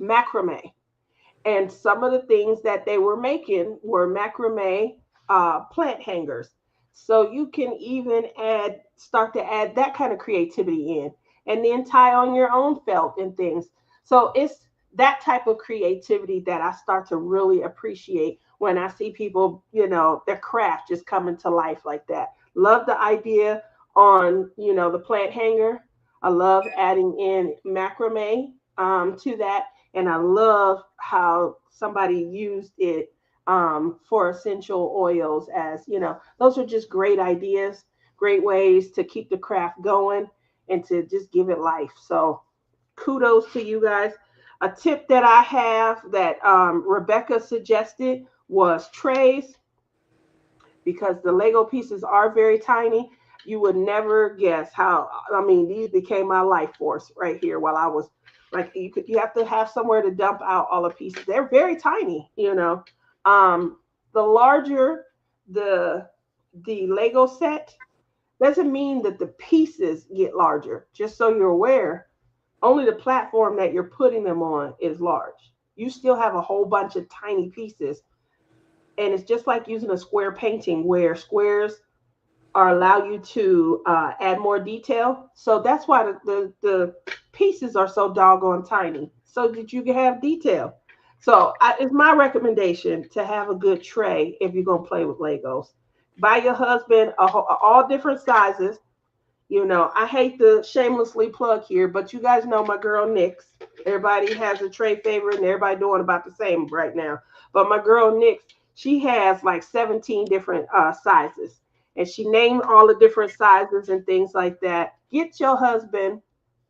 macrame. And some of the things that they were making were macrame plant hangers. So you can even start to add that kind of creativity in, and then tie on your own felt and things. So it's that type of creativity that I start to really appreciate when I see people, their craft just coming to life like that. Love the idea on, the plant hanger. I love adding in macrame to that, and I love how somebody used it for essential oils. As those are just great ideas, great ways to keep the craft going and to just give it life. So kudos to you guys. A tip that I have that Rebecca suggested was trays, because the Lego pieces are very tiny. You would never guess how. I mean, these became my life force right here while I was like, you have to have somewhere to dump out all the pieces. They're very tiny. The larger the Lego set doesn't mean that the pieces get larger. Just so you're aware, only the platform that you're putting them on is large. You still have a whole bunch of tiny pieces, and it's just like using a square painting where squares are allow you to add more detail. So that's why the pieces are so doggone tiny, so that you can have detail. So it's my recommendation to have a good tray if you're gonna play with Legos. Buy your husband all different sizes. You know, I hate to shamelessly plug here, but you guys know my girl Nyx. Everybody has a tray favorite, and everybody doing about the same right now. But my girl Nyx, she has like 17 different sizes, and she named all the different sizes and things like that. Get your husband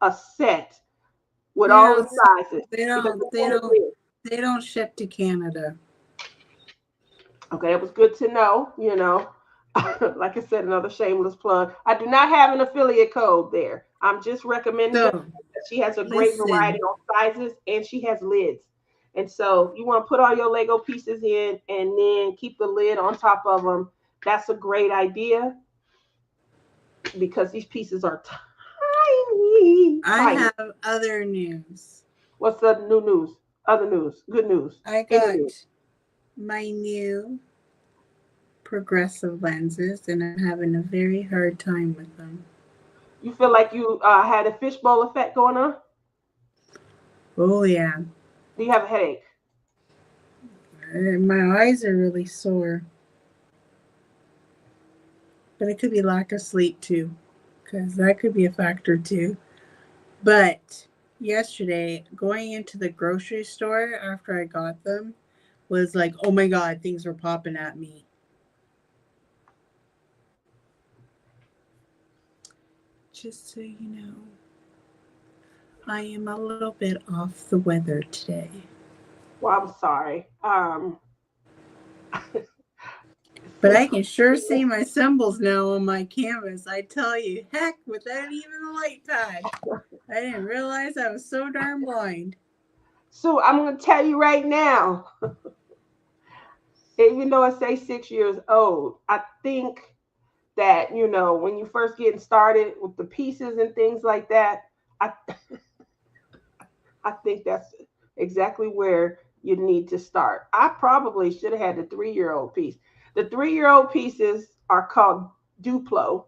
a set with You all know, the so sizes they because don't the they thing don't is, they don't ship to Canada. okay, it was good to know, you know. Like I said, another shameless plug. I do not have an affiliate code there. I'm just recommending it. So She has a great variety listen, on sizes and she has lids. And so you want to put all your Lego pieces in and then keep the lid on top of them. That's a great idea because these pieces are tiny, I tiny. have other news. What's the new news? Other news, good news, I any news? got my new progressive lenses and I'm having a very hard time with them. You feel like you had a fishbowl effect going on? Oh yeah. Do you have a headache? My eyes are really sore. But it could be lack of sleep too. Because that could be a factor too. But yesterday, going into the grocery store after I got them was like, oh my God, things were popping at me. Just so you know, I am a little bit off the weather today. Well, I'm sorry. But I can sure see my symbols now on my canvas. I tell you, heck, without even the light pad. I didn't realize I was so darn blind. So I'm gonna tell you right now, even though I say 6 years old, I think that when you first getting started with the pieces and things like that, I I think that's exactly where you need to start. I probably should have had the 3 year old piece. The 3 year old pieces are called Duplo.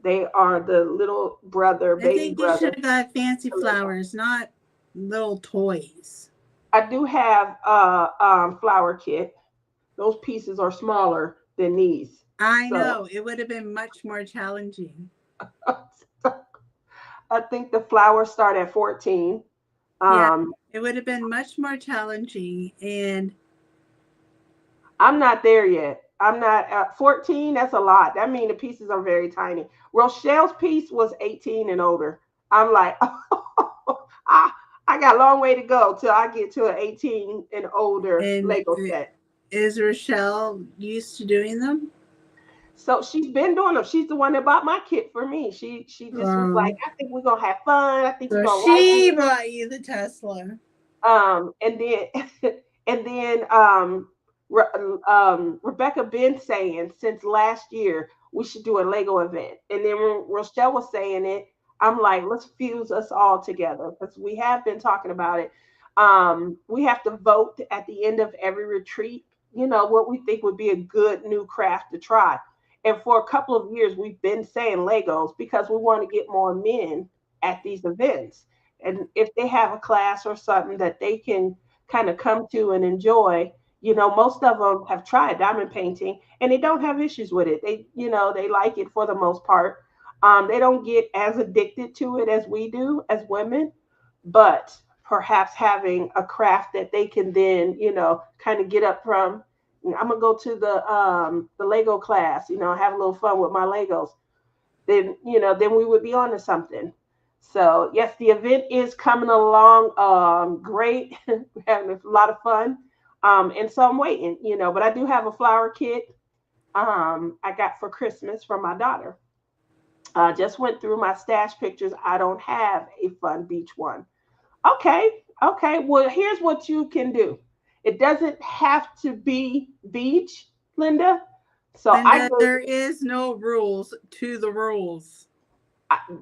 They are the little brother, I baby think you should brother. have got fancy flowers, not little toys. I do have a flower kit. Those pieces are smaller than these. I So know. It would have been much more challenging. I think the flowers start at 14. Yeah, Um, it would have been much more challenging. And I'm not there yet. I'm not at 14. That's a lot. That means the pieces are very tiny. Rochelle's piece was 18 and older. I'm like, I, I got a long way to go till I get to an 18 and older and Lego set. is Rochelle used to doing them? So she's been doing them. She's the one that bought my kit for me. She just was like, Um, I think we're gonna have fun. I think you're so gonna like she it. bought you the Tesla. And then and then Rebecca been saying since last year we should do a Lego event. And then when Rochelle was saying it, I'm like, let's fuse us all together because we have been talking about it. We have to vote at the end of every retreat, what we think would be a good new craft to try. And for a couple of years, we've been saying Legos because we want to get more men at these events. And if they have a class or something that they can kind of come to and enjoy, most of them have tried diamond painting and they don't have issues with it. They like it for the most part. They don't get as addicted to it as we do as women, but perhaps having a craft that they can then, kind of get up from. I'm gonna go to the Lego class, have a little fun with my Legos. Then we would be on to something. So yes, the event is coming along great. We're having a lot of fun. And so I'm waiting, but I do have a flower kit I got for Christmas from my daughter. Just went through my stash pictures. I don't have a fun beach one. Okay, okay. Well, here's what you can do. It doesn't have to be beach, Linda. So I Linda, gave there is no rules to the rules.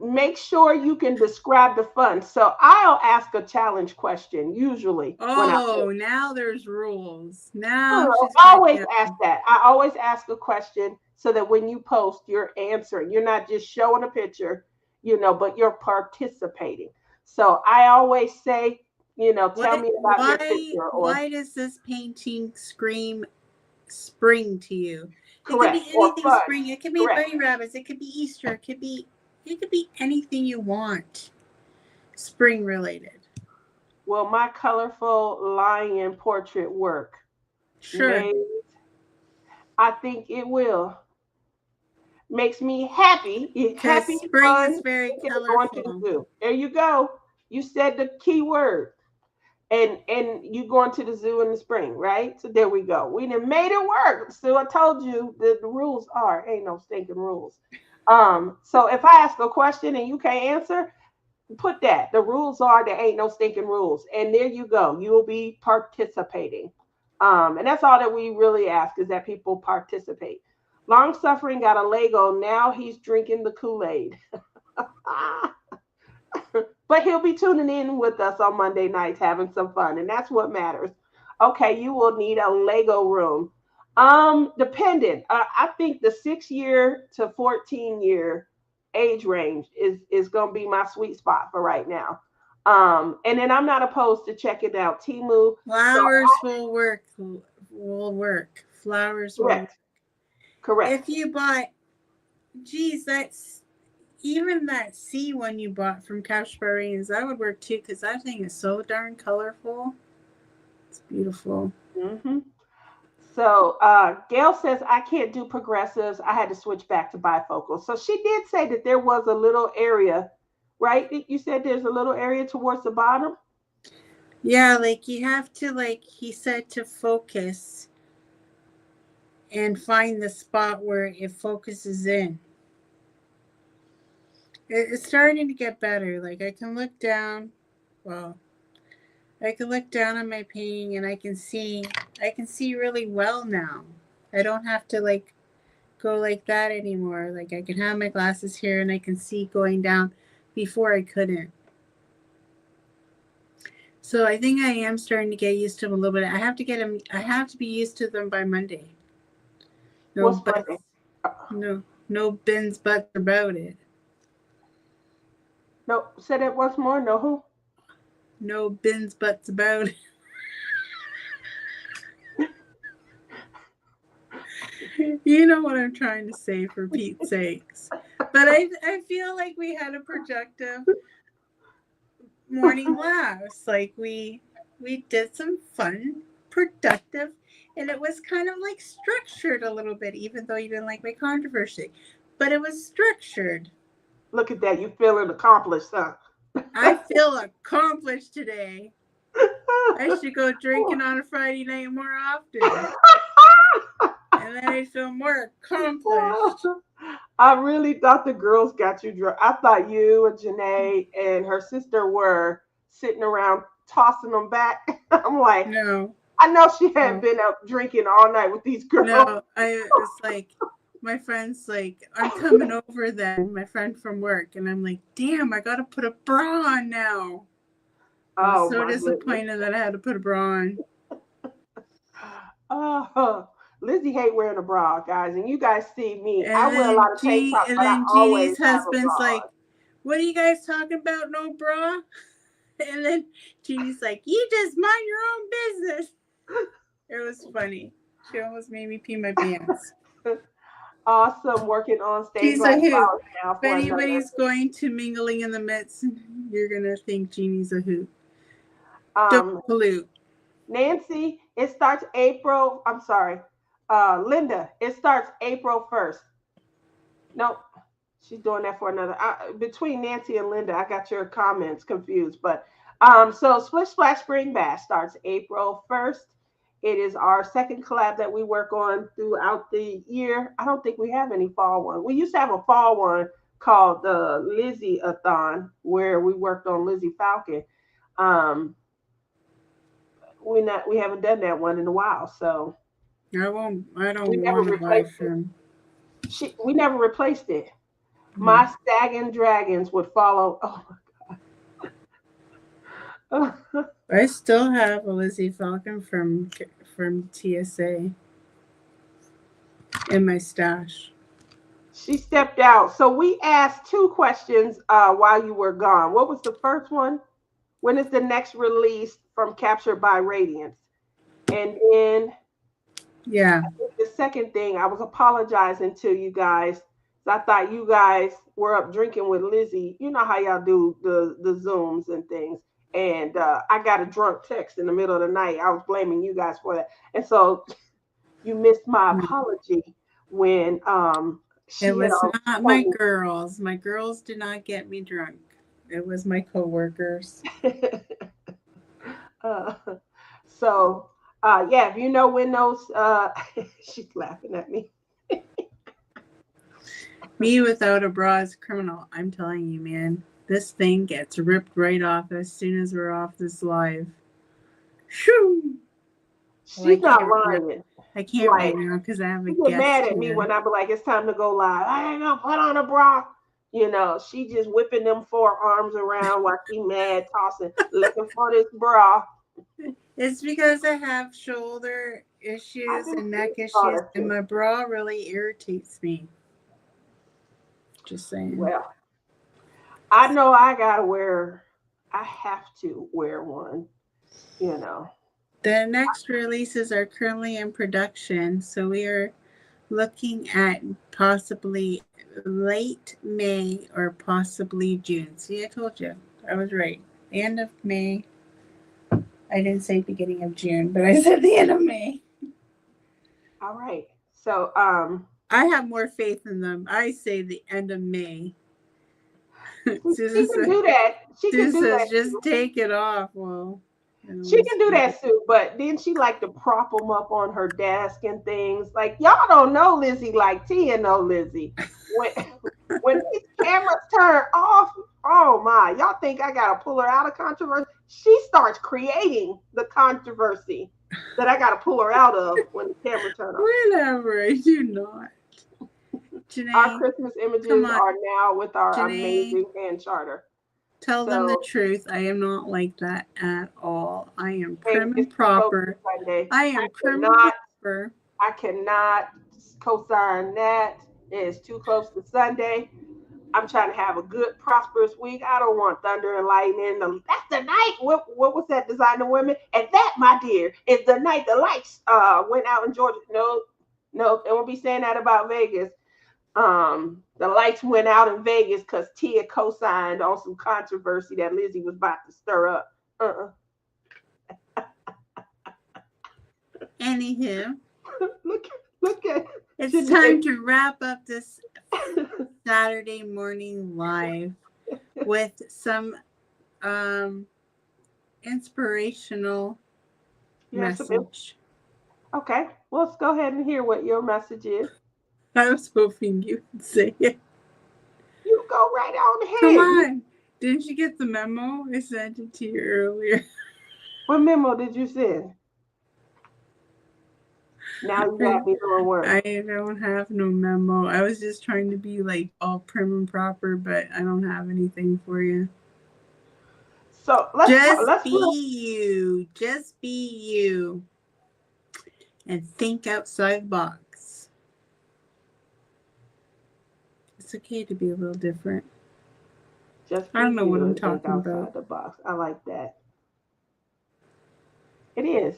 make sure you can describe the fun. So I'll ask a challenge question usually when I Oh, post. now there's rules. I don't Now know, she's I going always to ask that. I always ask a question so that when you post, you're answering. You're not just showing a picture, but you're participating. So I always say, tell me about your picture. Or why does this painting scream spring to you? It could be correct, or anything fun. spring. It could be Correct. bunny rabbits. It could be Easter. It could be anything you want. Spring related. Will my colorful lion portrait work? Sure. May I think it will. Makes me happy. Because Happy, spring is fun, very thinking of going to the colorful. zoo. There you go. You said the key word. And you going to the zoo in the spring, right? So there we go. We done made it work. So I told you the rules are ain't no stinking rules. So if I ask a question and you can't answer, put that. The rules are there ain't no stinking rules. And there you go. You will be participating. And that's all that we really ask is that people participate. Long suffering got a Lego. Now he's drinking the Kool-Aid. But he'll be tuning in with us on Monday nights having some fun. And that's what matters. Okay, you will need a Lego room. Dependent. I think the 6 year to 14-year age range is going to be my sweet spot for right now. And then I'm not opposed to checking out Timu. So Flowers will work. Will work. Flowers will work. correct, correct. If you bought, geez, that's even that C one you bought from Couch Barbarians, that would work too because that thing is so darn colorful. It's beautiful. Hmm. So Gail says I can't do progressives. I had to switch back to bifocals. So she did say that there was a little area, right? You said there's a little area towards the bottom. Yeah, like you have to, like he said, to focus and find the spot where it focuses in. It's starting to get better. Like I can look down. Well, I can look down on my painting and I can see really well now. I don't have to like go like that anymore. Like I can have my glasses here and I can see going down. Before I couldn't. So I think I am starting to get used to them a little bit. I have to get them. I have to be used to them by Monday. No What's buts. Monday? No bins buts about it. No, say that once more. No who? No bins buts about it. You know what I'm trying to say, for Pete's sakes. But I feel like we had a productive morning laughs. Like we did some fun, productive, and it was kind of like structured a little bit, even though you didn't like my controversy. But it was structured. Look at that. You feeling accomplished, huh? I feel accomplished today. I should go drinking on a Friday night more often. And then I feel more accomplished. I really thought the girls got you drunk. I thought you and Janae and her sister were sitting around tossing them back. I'm like, No. I know she had No. been up drinking all night with these girls. No, I was like, my friend's like, I'm coming over then, my friend from work. And I'm like, damn, I got to put a bra on now. I was so disappointed that I had to put a bra on. Oh, Lizzie hate wearing a bra, guys. And you guys see me. And I wear a lot of tank tops, but I always Jeannie's have a husband's bra like, on. what are you guys talking about? No bra? And then Jeannie's like, you just mind your own business. It was funny. She almost made me pee my pants. Awesome, working on stage She's like a hoot. flowers now. If anybody's going to Mingling in the Midst, you're going to think Jeannie's a hoot. Don't pollute. Nancy, it starts April. I'm sorry. Linda, it starts April 1st. Nope. She's doing that for another. Between Nancy and Linda, I got your comments confused. But so Splish Splash Spring Bash starts April 1st. It is our second collab that we work on throughout the year. I don't think we have any fall one. We used to have a fall one called the Lizzie-a-thon, where we worked on Lizzie Falcon. We haven't done that one in a while, so I don't want to buy from. We never replaced it. My Staggin' Dragons would follow. Oh my god. I still have a Lizzie Falcon from TSA in my stash. She stepped out. So we asked two questions while you were gone. What was the first one? When is the next release from Captured by Radiance? And then Yeah. the second thing, I was apologizing to you guys. I thought you guys were up drinking with Lizzie. You know how y'all do the Zooms and things. And I got a drunk text in the middle of the night. I was blaming you guys for that. And so you missed my apology when It she had was all not my girls. My girls did not get me drunk. It was my coworkers. uh, so yeah, if you know when those she's laughing at me. Me without a bra is criminal. I'm telling you, man. This thing gets ripped right off as soon as we're off this live. Shoo! Well, She's not lying. I can't Like, right now because I have a she get mad guest at me here. when I be like, it's time to go live. I ain't gonna put on a bra. You know, she just whipping them forearms around while she mad, tossing, looking for this bra. It's because I have shoulder issues and neck issues, and Too. my bra really irritates me. Just saying. Well, I know I gotta wear. I have to wear one. You know. The next releases are currently in production, so we are looking at possibly late May or possibly June. See, I told you. I was right. The end of May. I didn't say beginning of June, but I said the end of May. All right. So I have more faith in them. I say the end of May. She can do that. She can do that. Just take it off. Well, She can do that too, but then she like to prop them up on her desk and things. Like y'all don't know Lizzie like Tia know Lizzie. When when these cameras turn off, oh my, y'all think I gotta pull her out of controversy? She starts creating the controversy that I gotta pull her out of when the camera turn off. Whatever, I do not. Janae, our Christmas images are now with our amazing hand charter. Tell them the truth. I am not like that at all. I am prim and proper. I am prim and proper. I cannot co-sign that. It is too close to Sunday. I'm trying to have a good, prosperous week. I don't want thunder and lightning. That's the night. What was that, Designer Women? And that, my dear, is the night the lights went out in Georgia. No, they won't be saying that about Vegas. The lights went out in Vegas because Tia co-signed on some controversy that Lizzie was about to stir up. Anywho, look at it's time to wrap up this Saturday morning live with some inspirational message. Okay, well, let's go ahead and hear what your message is. I was hoping you would say it. You go right on ahead. Come on. Didn't you get the memo? I sent it to you earlier. What memo did you send? Now you got me doing work. I don't have no memo. I was just trying to be like all prim and proper, but I don't have anything for you. So let's be you. Just be you. And think outside the box. It's okay to be a little different. I don't know what I'm talking about. The box. I like that. It is.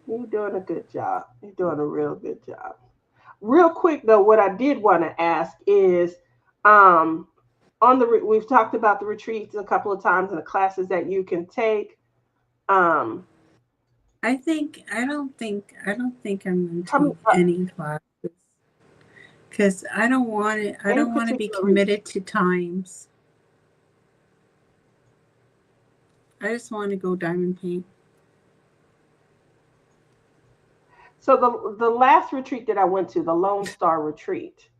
You're doing a good job. You're doing a real good job. Real quick though, what I did want to ask is, on we've talked about the retreats a couple of times and the classes that you can take. I don't think I'm going to take any classes because I don't want it. I don't want to be committed to times. I just want to go diamond paint. So the last retreat that I went to, the Lone Star retreat,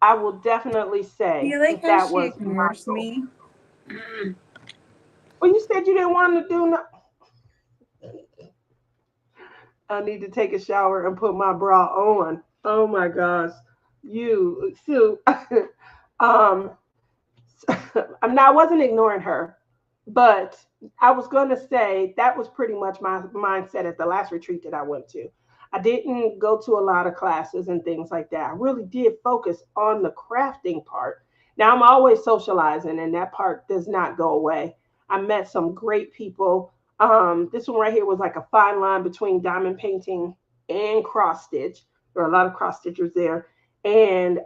I will definitely say that was ignores me. Well, you said you didn't want to do no. I need to take a shower and put my bra on. Oh my gosh, you Sue. I wasn't ignoring her, but I was going to say that was pretty much my mindset at the last retreat that I went to. I didn't go to a lot of classes and things like that. I really did focus on the crafting part. Now I'm always socializing, and that part does not go away. I met some great people. This one right here was like a fine line between diamond painting and cross stitch. There are a lot of cross stitchers there, and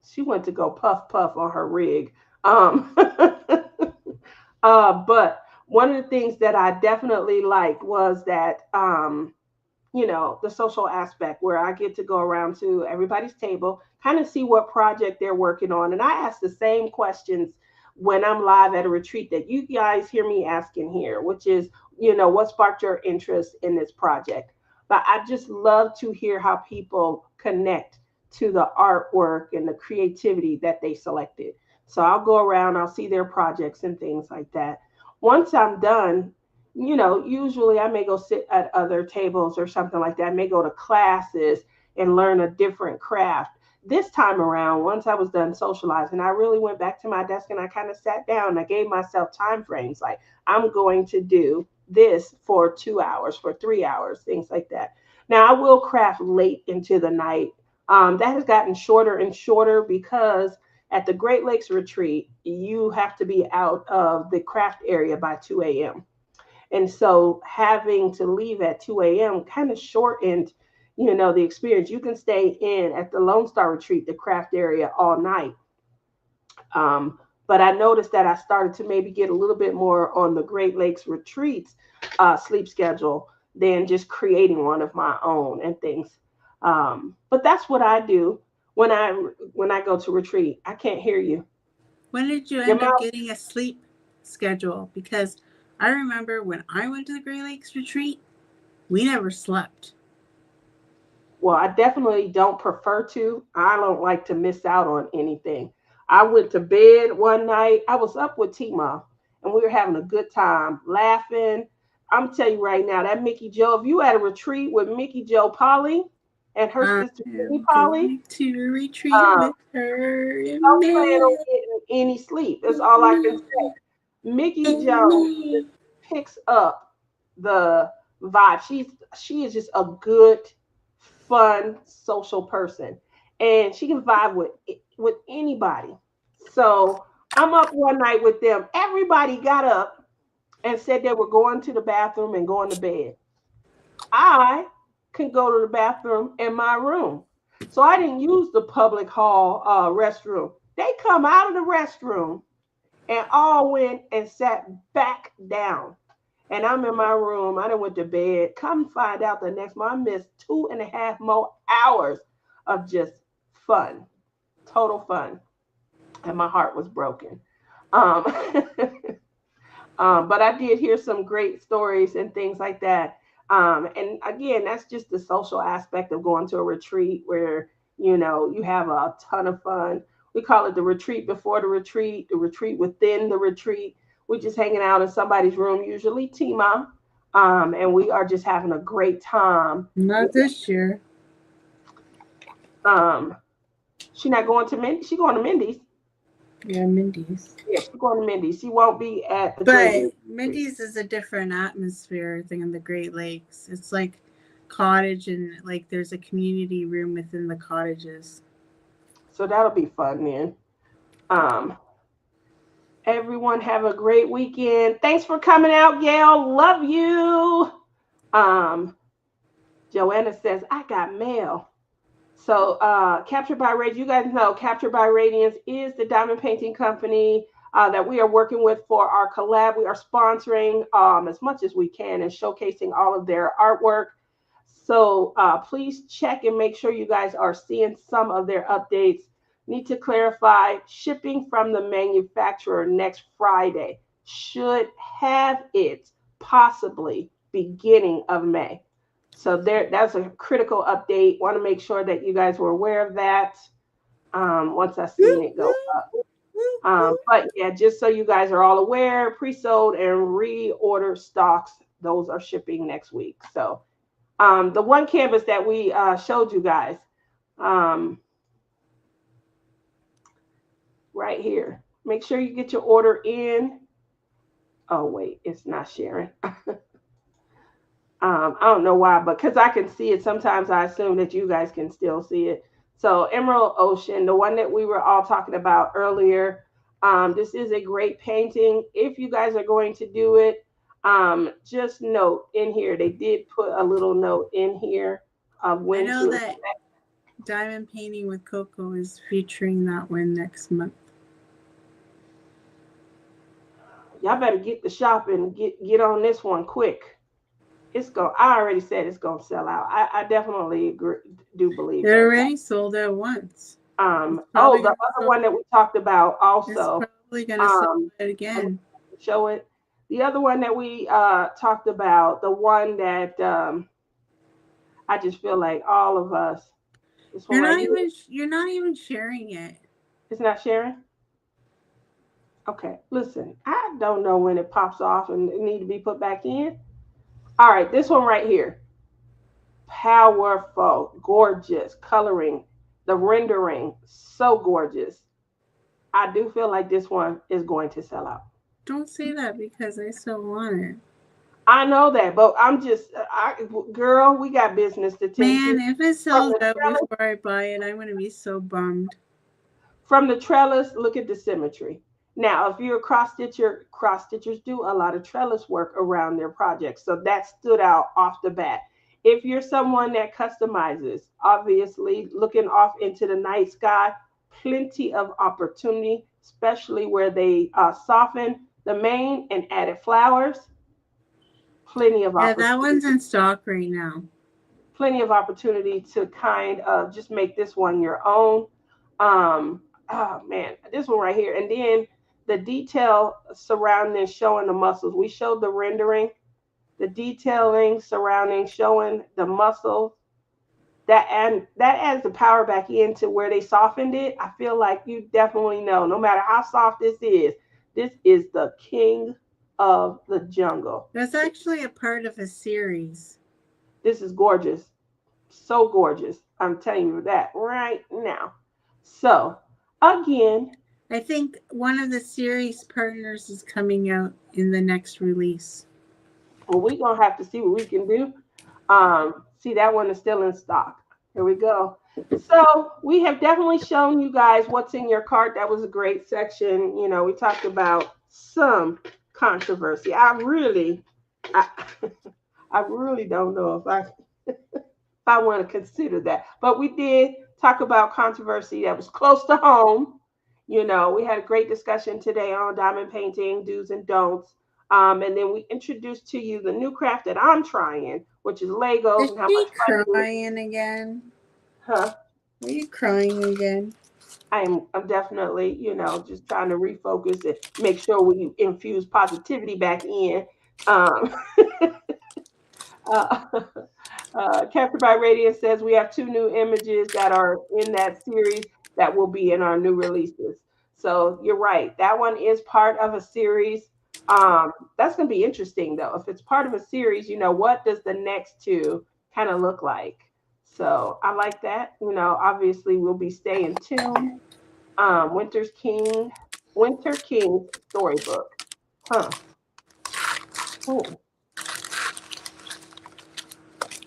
she went to go puff puff on her rig. Um, but one of the things that I definitely liked was that the social aspect where I get to go around to everybody's table, kind of see what project they're working on. And I ask the same questions when I'm live at a retreat that you guys hear me asking here, which is, what sparked your interest in this project? But I just love to hear how people connect to the artwork and the creativity that they selected. So I'll go around, I'll see their projects and things like that. Once I'm done, usually I may go sit at other tables or something like that. I may go to classes and learn a different craft. This time around, once I was done socializing, I really went back to my desk and I kind of sat down and I gave myself time frames. Like, I'm going to do this for 2 hours, for 3 hours, things like that. Now, I will craft late into the night. That has gotten shorter and shorter because at the Great Lakes retreat, you have to be out of the craft area by 2 a.m. And so having to leave at 2 a.m. kind of shortened, the experience. You can stay in at the Lone Star Retreat, the craft area, all night. But I noticed that I started to maybe get a little bit more on the Great Lakes retreats sleep schedule than just creating one of my own and things. But that's what I do when I go to retreat. I can't hear you. When did you Your end up mouth. getting a sleep schedule? Because I remember when I went to the Great Lakes retreat, we never slept. Well, I definitely don't prefer to. I don't like to miss out on anything. I went to bed one night. I was up with Tima, and we were having a good time, laughing. I'm telling you right now, that Mickey Joe, if you at a retreat with Mickey Joe Polly and her I sister Penny am Polly, going to retreat um, with her and don't plan on me. getting any sleep. That's all I can say. Mickey Joe just picks up the vibe. She is just a good, fun, social person, and she can vibe with anybody. So I'm up one night with them. Everybody got up and said they were going to the bathroom and going to bed. I can go to the bathroom in my room. So I didn't use the public hall restroom. They come out of the restroom and all went and sat back down. And I'm in my room. I done went to bed. Come find out the next morning, I missed 2.5 more hours of just fun, total fun. And my heart was broken. Um, but I did hear some great stories and things like that. And again, that's just the social aspect of going to a retreat where, you have a ton of fun. We call it the retreat before the retreat within the retreat. We're just hanging out in somebody's room, usually Tima. And we are just having a great time. Not this year. Um, she not going to Mindy. She going to Mindy's. Yeah, Mindy's. Yeah, she's going to Mindy's. She won't be at the Great But Lakes retreat. Mindy's is a different atmosphere thing in the Great Lakes. It's like cottage and like there's a community room within the cottages. So that'll be fun then. Um, Everyone have a great weekend. Thanks for coming out, Gail. Love you. Um, Joanna says, I got mail. So Captured by Radiance, you guys know Captured by Radiance is the diamond painting company that we are working with for our collab. We are sponsoring as much as we can and showcasing all of their artwork. So please check and make sure you guys are seeing some of their updates. Need to clarify shipping from the manufacturer next Friday. Should have it possibly beginning of May. So that's a critical update. Want to make sure that you guys were aware of that once I seen it go up. But yeah, just so you guys are all aware, pre-sold and reorder stocks, those are shipping next week. So the one canvas that we showed you guys um, right here. Make sure you get your order in. Oh wait, it's not sharing. I don't know why, but because I can see it, sometimes I assume that you guys can still see it. So Emerald Ocean, the one that we were all talking about earlier. This is a great painting. If you guys are going to do it, just note in here, they did put a little note in here of I when know to that Diamond Painting with Coco is featuring that one next month. y'all better get the shopping, get on this one quick. It's going I already said it's gonna sell out. I definitely agree, do believe It that. already sold out once. It's Oh, probably the gonna other sell. one that we talked about It's also. probably gonna sell Um, out let me again. show it. The other one that we talked about, the one that I just feel like all of us, this one right here, You're not even sharing it. is not sharing. Okay, listen, I don't know when it pops off and it need to be put back in. All right, this one right here, powerful, gorgeous coloring, the rendering, so gorgeous. I do feel like this one is going to sell out. Don't say that because I still want it. I know that, but I'm just, girl, we got business to tend to. Man, if it From sells the out trellis, before I buy it, I'm gonna be so bummed. from the trellis, look at the symmetry. Now, if you're a cross stitcher, cross stitchers do a lot of trellis work around their projects, so that stood out off the bat. If you're someone that customizes, obviously looking off into the night sky, plenty of opportunity, especially where they soften the mane and added flowers. Plenty of Yeah, that opportunity. one's in stock right now. Plenty of opportunity to kind of just make this one your own. Oh man, this one right here. And then the detail surrounding showing the muscles. We showed the rendering, the detailing surrounding showing the muscles. That adds the power back into where they softened it. I feel like you definitely know, no matter how soft this is the king of the jungle. That's actually a part of a series. This is gorgeous. So gorgeous. I'm telling you that right now. So, again, I think one of the series partners is coming out in the next release. well, we're going to have to see what we can do. See, that one is still in stock. Here we go. So, we have definitely shown you guys what's in your cart. That was a great section. You know, we talked about some controversy. I, I really don't know if I want to consider that. But we did talk about controversy that was close to home. You know, we had a great discussion today on diamond painting, do's and don'ts. And then we introduced to you the new craft that I'm trying, which is Legos Is and how she much fun it is. crying again? Huh? Are you crying again? I'm definitely, just trying to refocus and make sure we infuse positivity back in. Um, uh, Captured by Radiance says we have two new images that are in that series that will be in our new releases. So you're right. That one is part of a series. That's going to be interesting, though. If it's part of a series, what does the next two kind of look like? So I like that. Obviously, we'll be staying tuned. Winter King's storybook. Huh. Oh,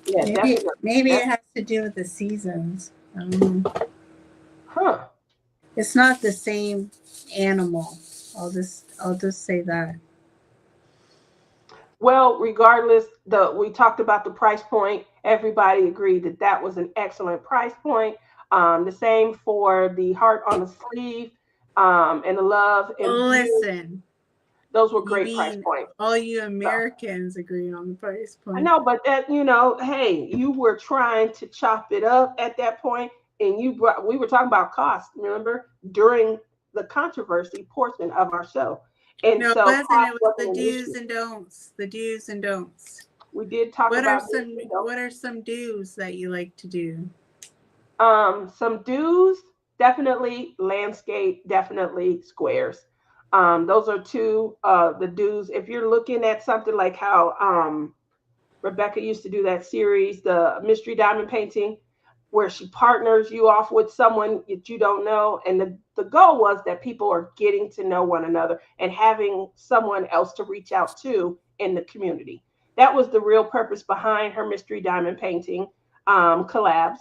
yeah, definitely. Maybe it has to do with the seasons. I don't know. Huh. It's not the same animal. I'll just say that. Well, regardless, we talked about the price point. Everybody agreed that that was an excellent price point. The same for the heart on the sleeve, and the love and view. Listen, Those were you great price mean points. all you So, Americans agree on the price I point? know, but that hey, you were trying to chop it up at that point, and we were talking about cost. Remember during the controversy portion of our show, and No, it so wasn't. cost It was the wasn't an do's issue. and don'ts. The do's and don'ts. We did talk about this, What are some do's that you like to do? Some do's, definitely landscape, definitely squares. Those are two the do's. If you're looking at something like how Rebecca used to do that series, the mystery diamond painting, where she partners you off with someone that you don't know. And the goal was that people are getting to know one another and having someone else to reach out to in the community. That was the real purpose behind her mystery diamond painting collabs.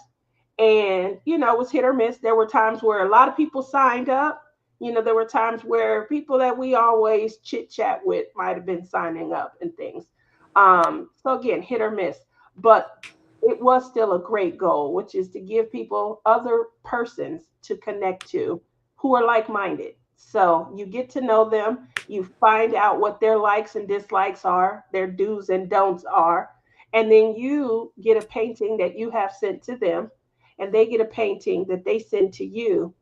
And, it was hit or miss. There were times where a lot of people signed up. There were times where people that we always chit chat with might have been signing up and things. So again, hit or miss. But it was still a great goal, which is to give people other persons to connect to who are like minded. So you get to know them, you find out what their likes and dislikes are, their do's and don'ts are, and then you get a painting that you have sent to them, and they get a painting that they send to you.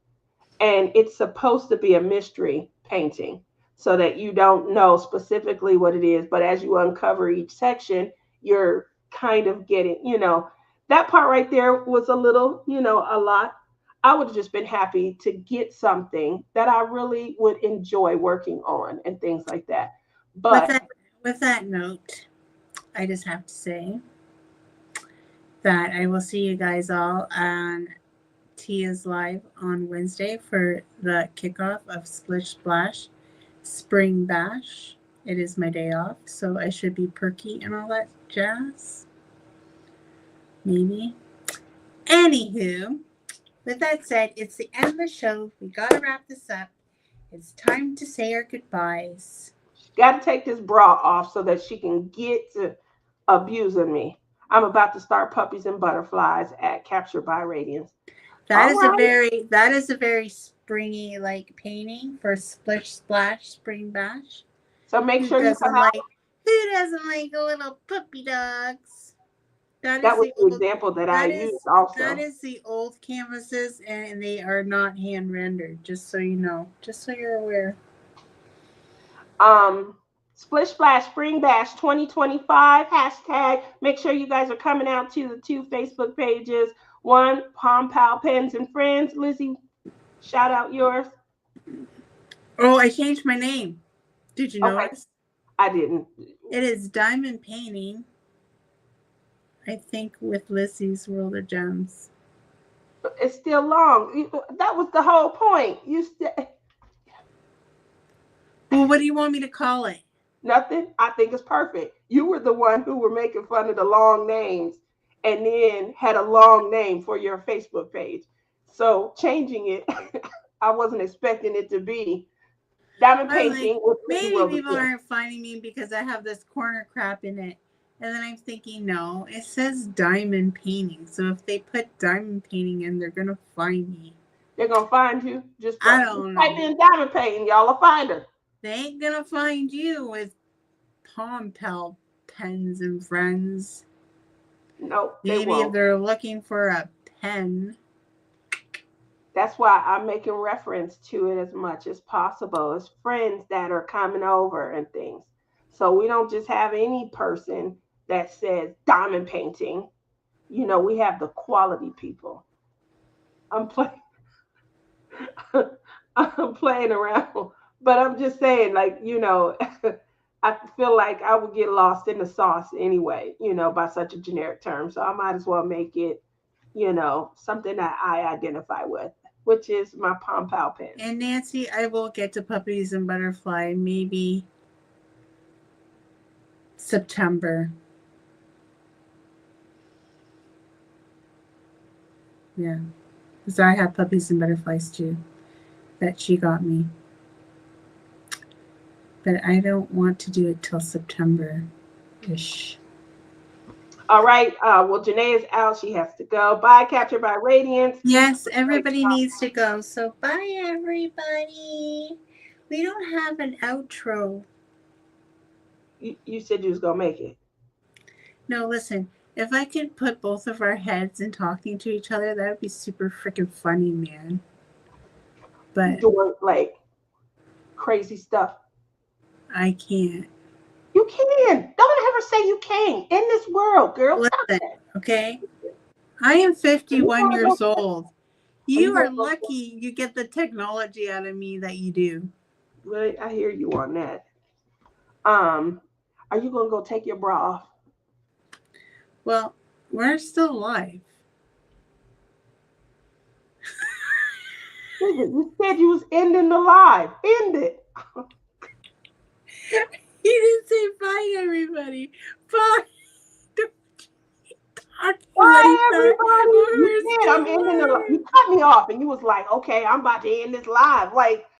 And it's supposed to be a mystery painting so that you don't know specifically what it is. But as you uncover each section, you're kind of getting, that part right there was a little, a lot. I would have just been happy to get something that I really would enjoy working on and things like that. With But that note, I just have to say that I will see you guys all on Tia's Live on Wednesday for the kickoff of Splish Splash Spring Bash. It is my day off, so I should be perky and all that jazz. Maybe. Anywho, with that said, it's the end of the show. We gotta wrap this up. It's time to say our goodbyes. got to take this bra off so that she can get to abusing me. I'm about to start Puppies and Butterflies at Captured by Radiance. That is a very springy like painting for Splish Splash Spring Bash. So make sure you come out. Who doesn't like little puppy dogs? That was the example that I used also. That is the old canvases, and they are not hand rendered, just so you know. Just so you're aware. Splish Splash Spring Bash 2025 hashtag. Make sure you guys are coming out to the 2 Facebook pages. One, Palm Pal Pens and Friends. Lizzie, shout out yours. Oh, I changed my name. Did you notice? I didn't. It is Diamond Painting. I think with Lizzie's World of Gems. It's still long. That was the whole point. Well, what do you want me to call it? Nothing. I think it's perfect. You were the one who were making fun of the long names and then had a long name for your Facebook page. So changing it, I wasn't expecting it to be Diamond Painting. Like, maybe people aren't finding me because I have this corner crap in it. And then I'm thinking, no, it says Diamond Painting. So if they put Diamond Painting in, they're going to find me. They're going to find you? Just I don't know. Type in Diamond Painting, y'all will find her. They ain't going to find you with Palm Pal Pens and Friends. Nope. Maybe if they're looking for a pen. That's why I'm making reference to it as much as possible. It's friends that are coming over and things. So we don't just have any person that says Diamond Painting. We have the quality people. I'm playing around, but I'm just saying, like, I feel like I would get lost in the sauce anyway, by such a generic term. So I might as well make it, something that I identify with, which is my Palm Pal pen. And Nancy, I will get to Puppies and Butterfly maybe September. Yeah. Because I have Puppies and Butterflies too that she got me. But I don't want to do it till September-ish. All right. Well, Janae is out. She has to go. Bye, Captured by Radiance. Yes, everybody needs to go. So bye, everybody. We don't have an outro. You said you was going to make it. No, listen. If I could put both of our heads in talking to each other, that would be super freaking funny, man. But doing like crazy stuff. I can't. You can. Don't ever say you can't. In this world, girl. Listen, okay? I am 51 years old. You are lucky you get the technology out of me that you do. Right, I hear you on that. Are you gonna go take your bra off? Well, we're still alive. You said you was ending the live. End it. You didn't say bye, everybody. Bye. Bye, Later. everybody. You Or did. I'm ending the. story. You cut me off, and you was like, "Okay, I'm about to end this live." Like,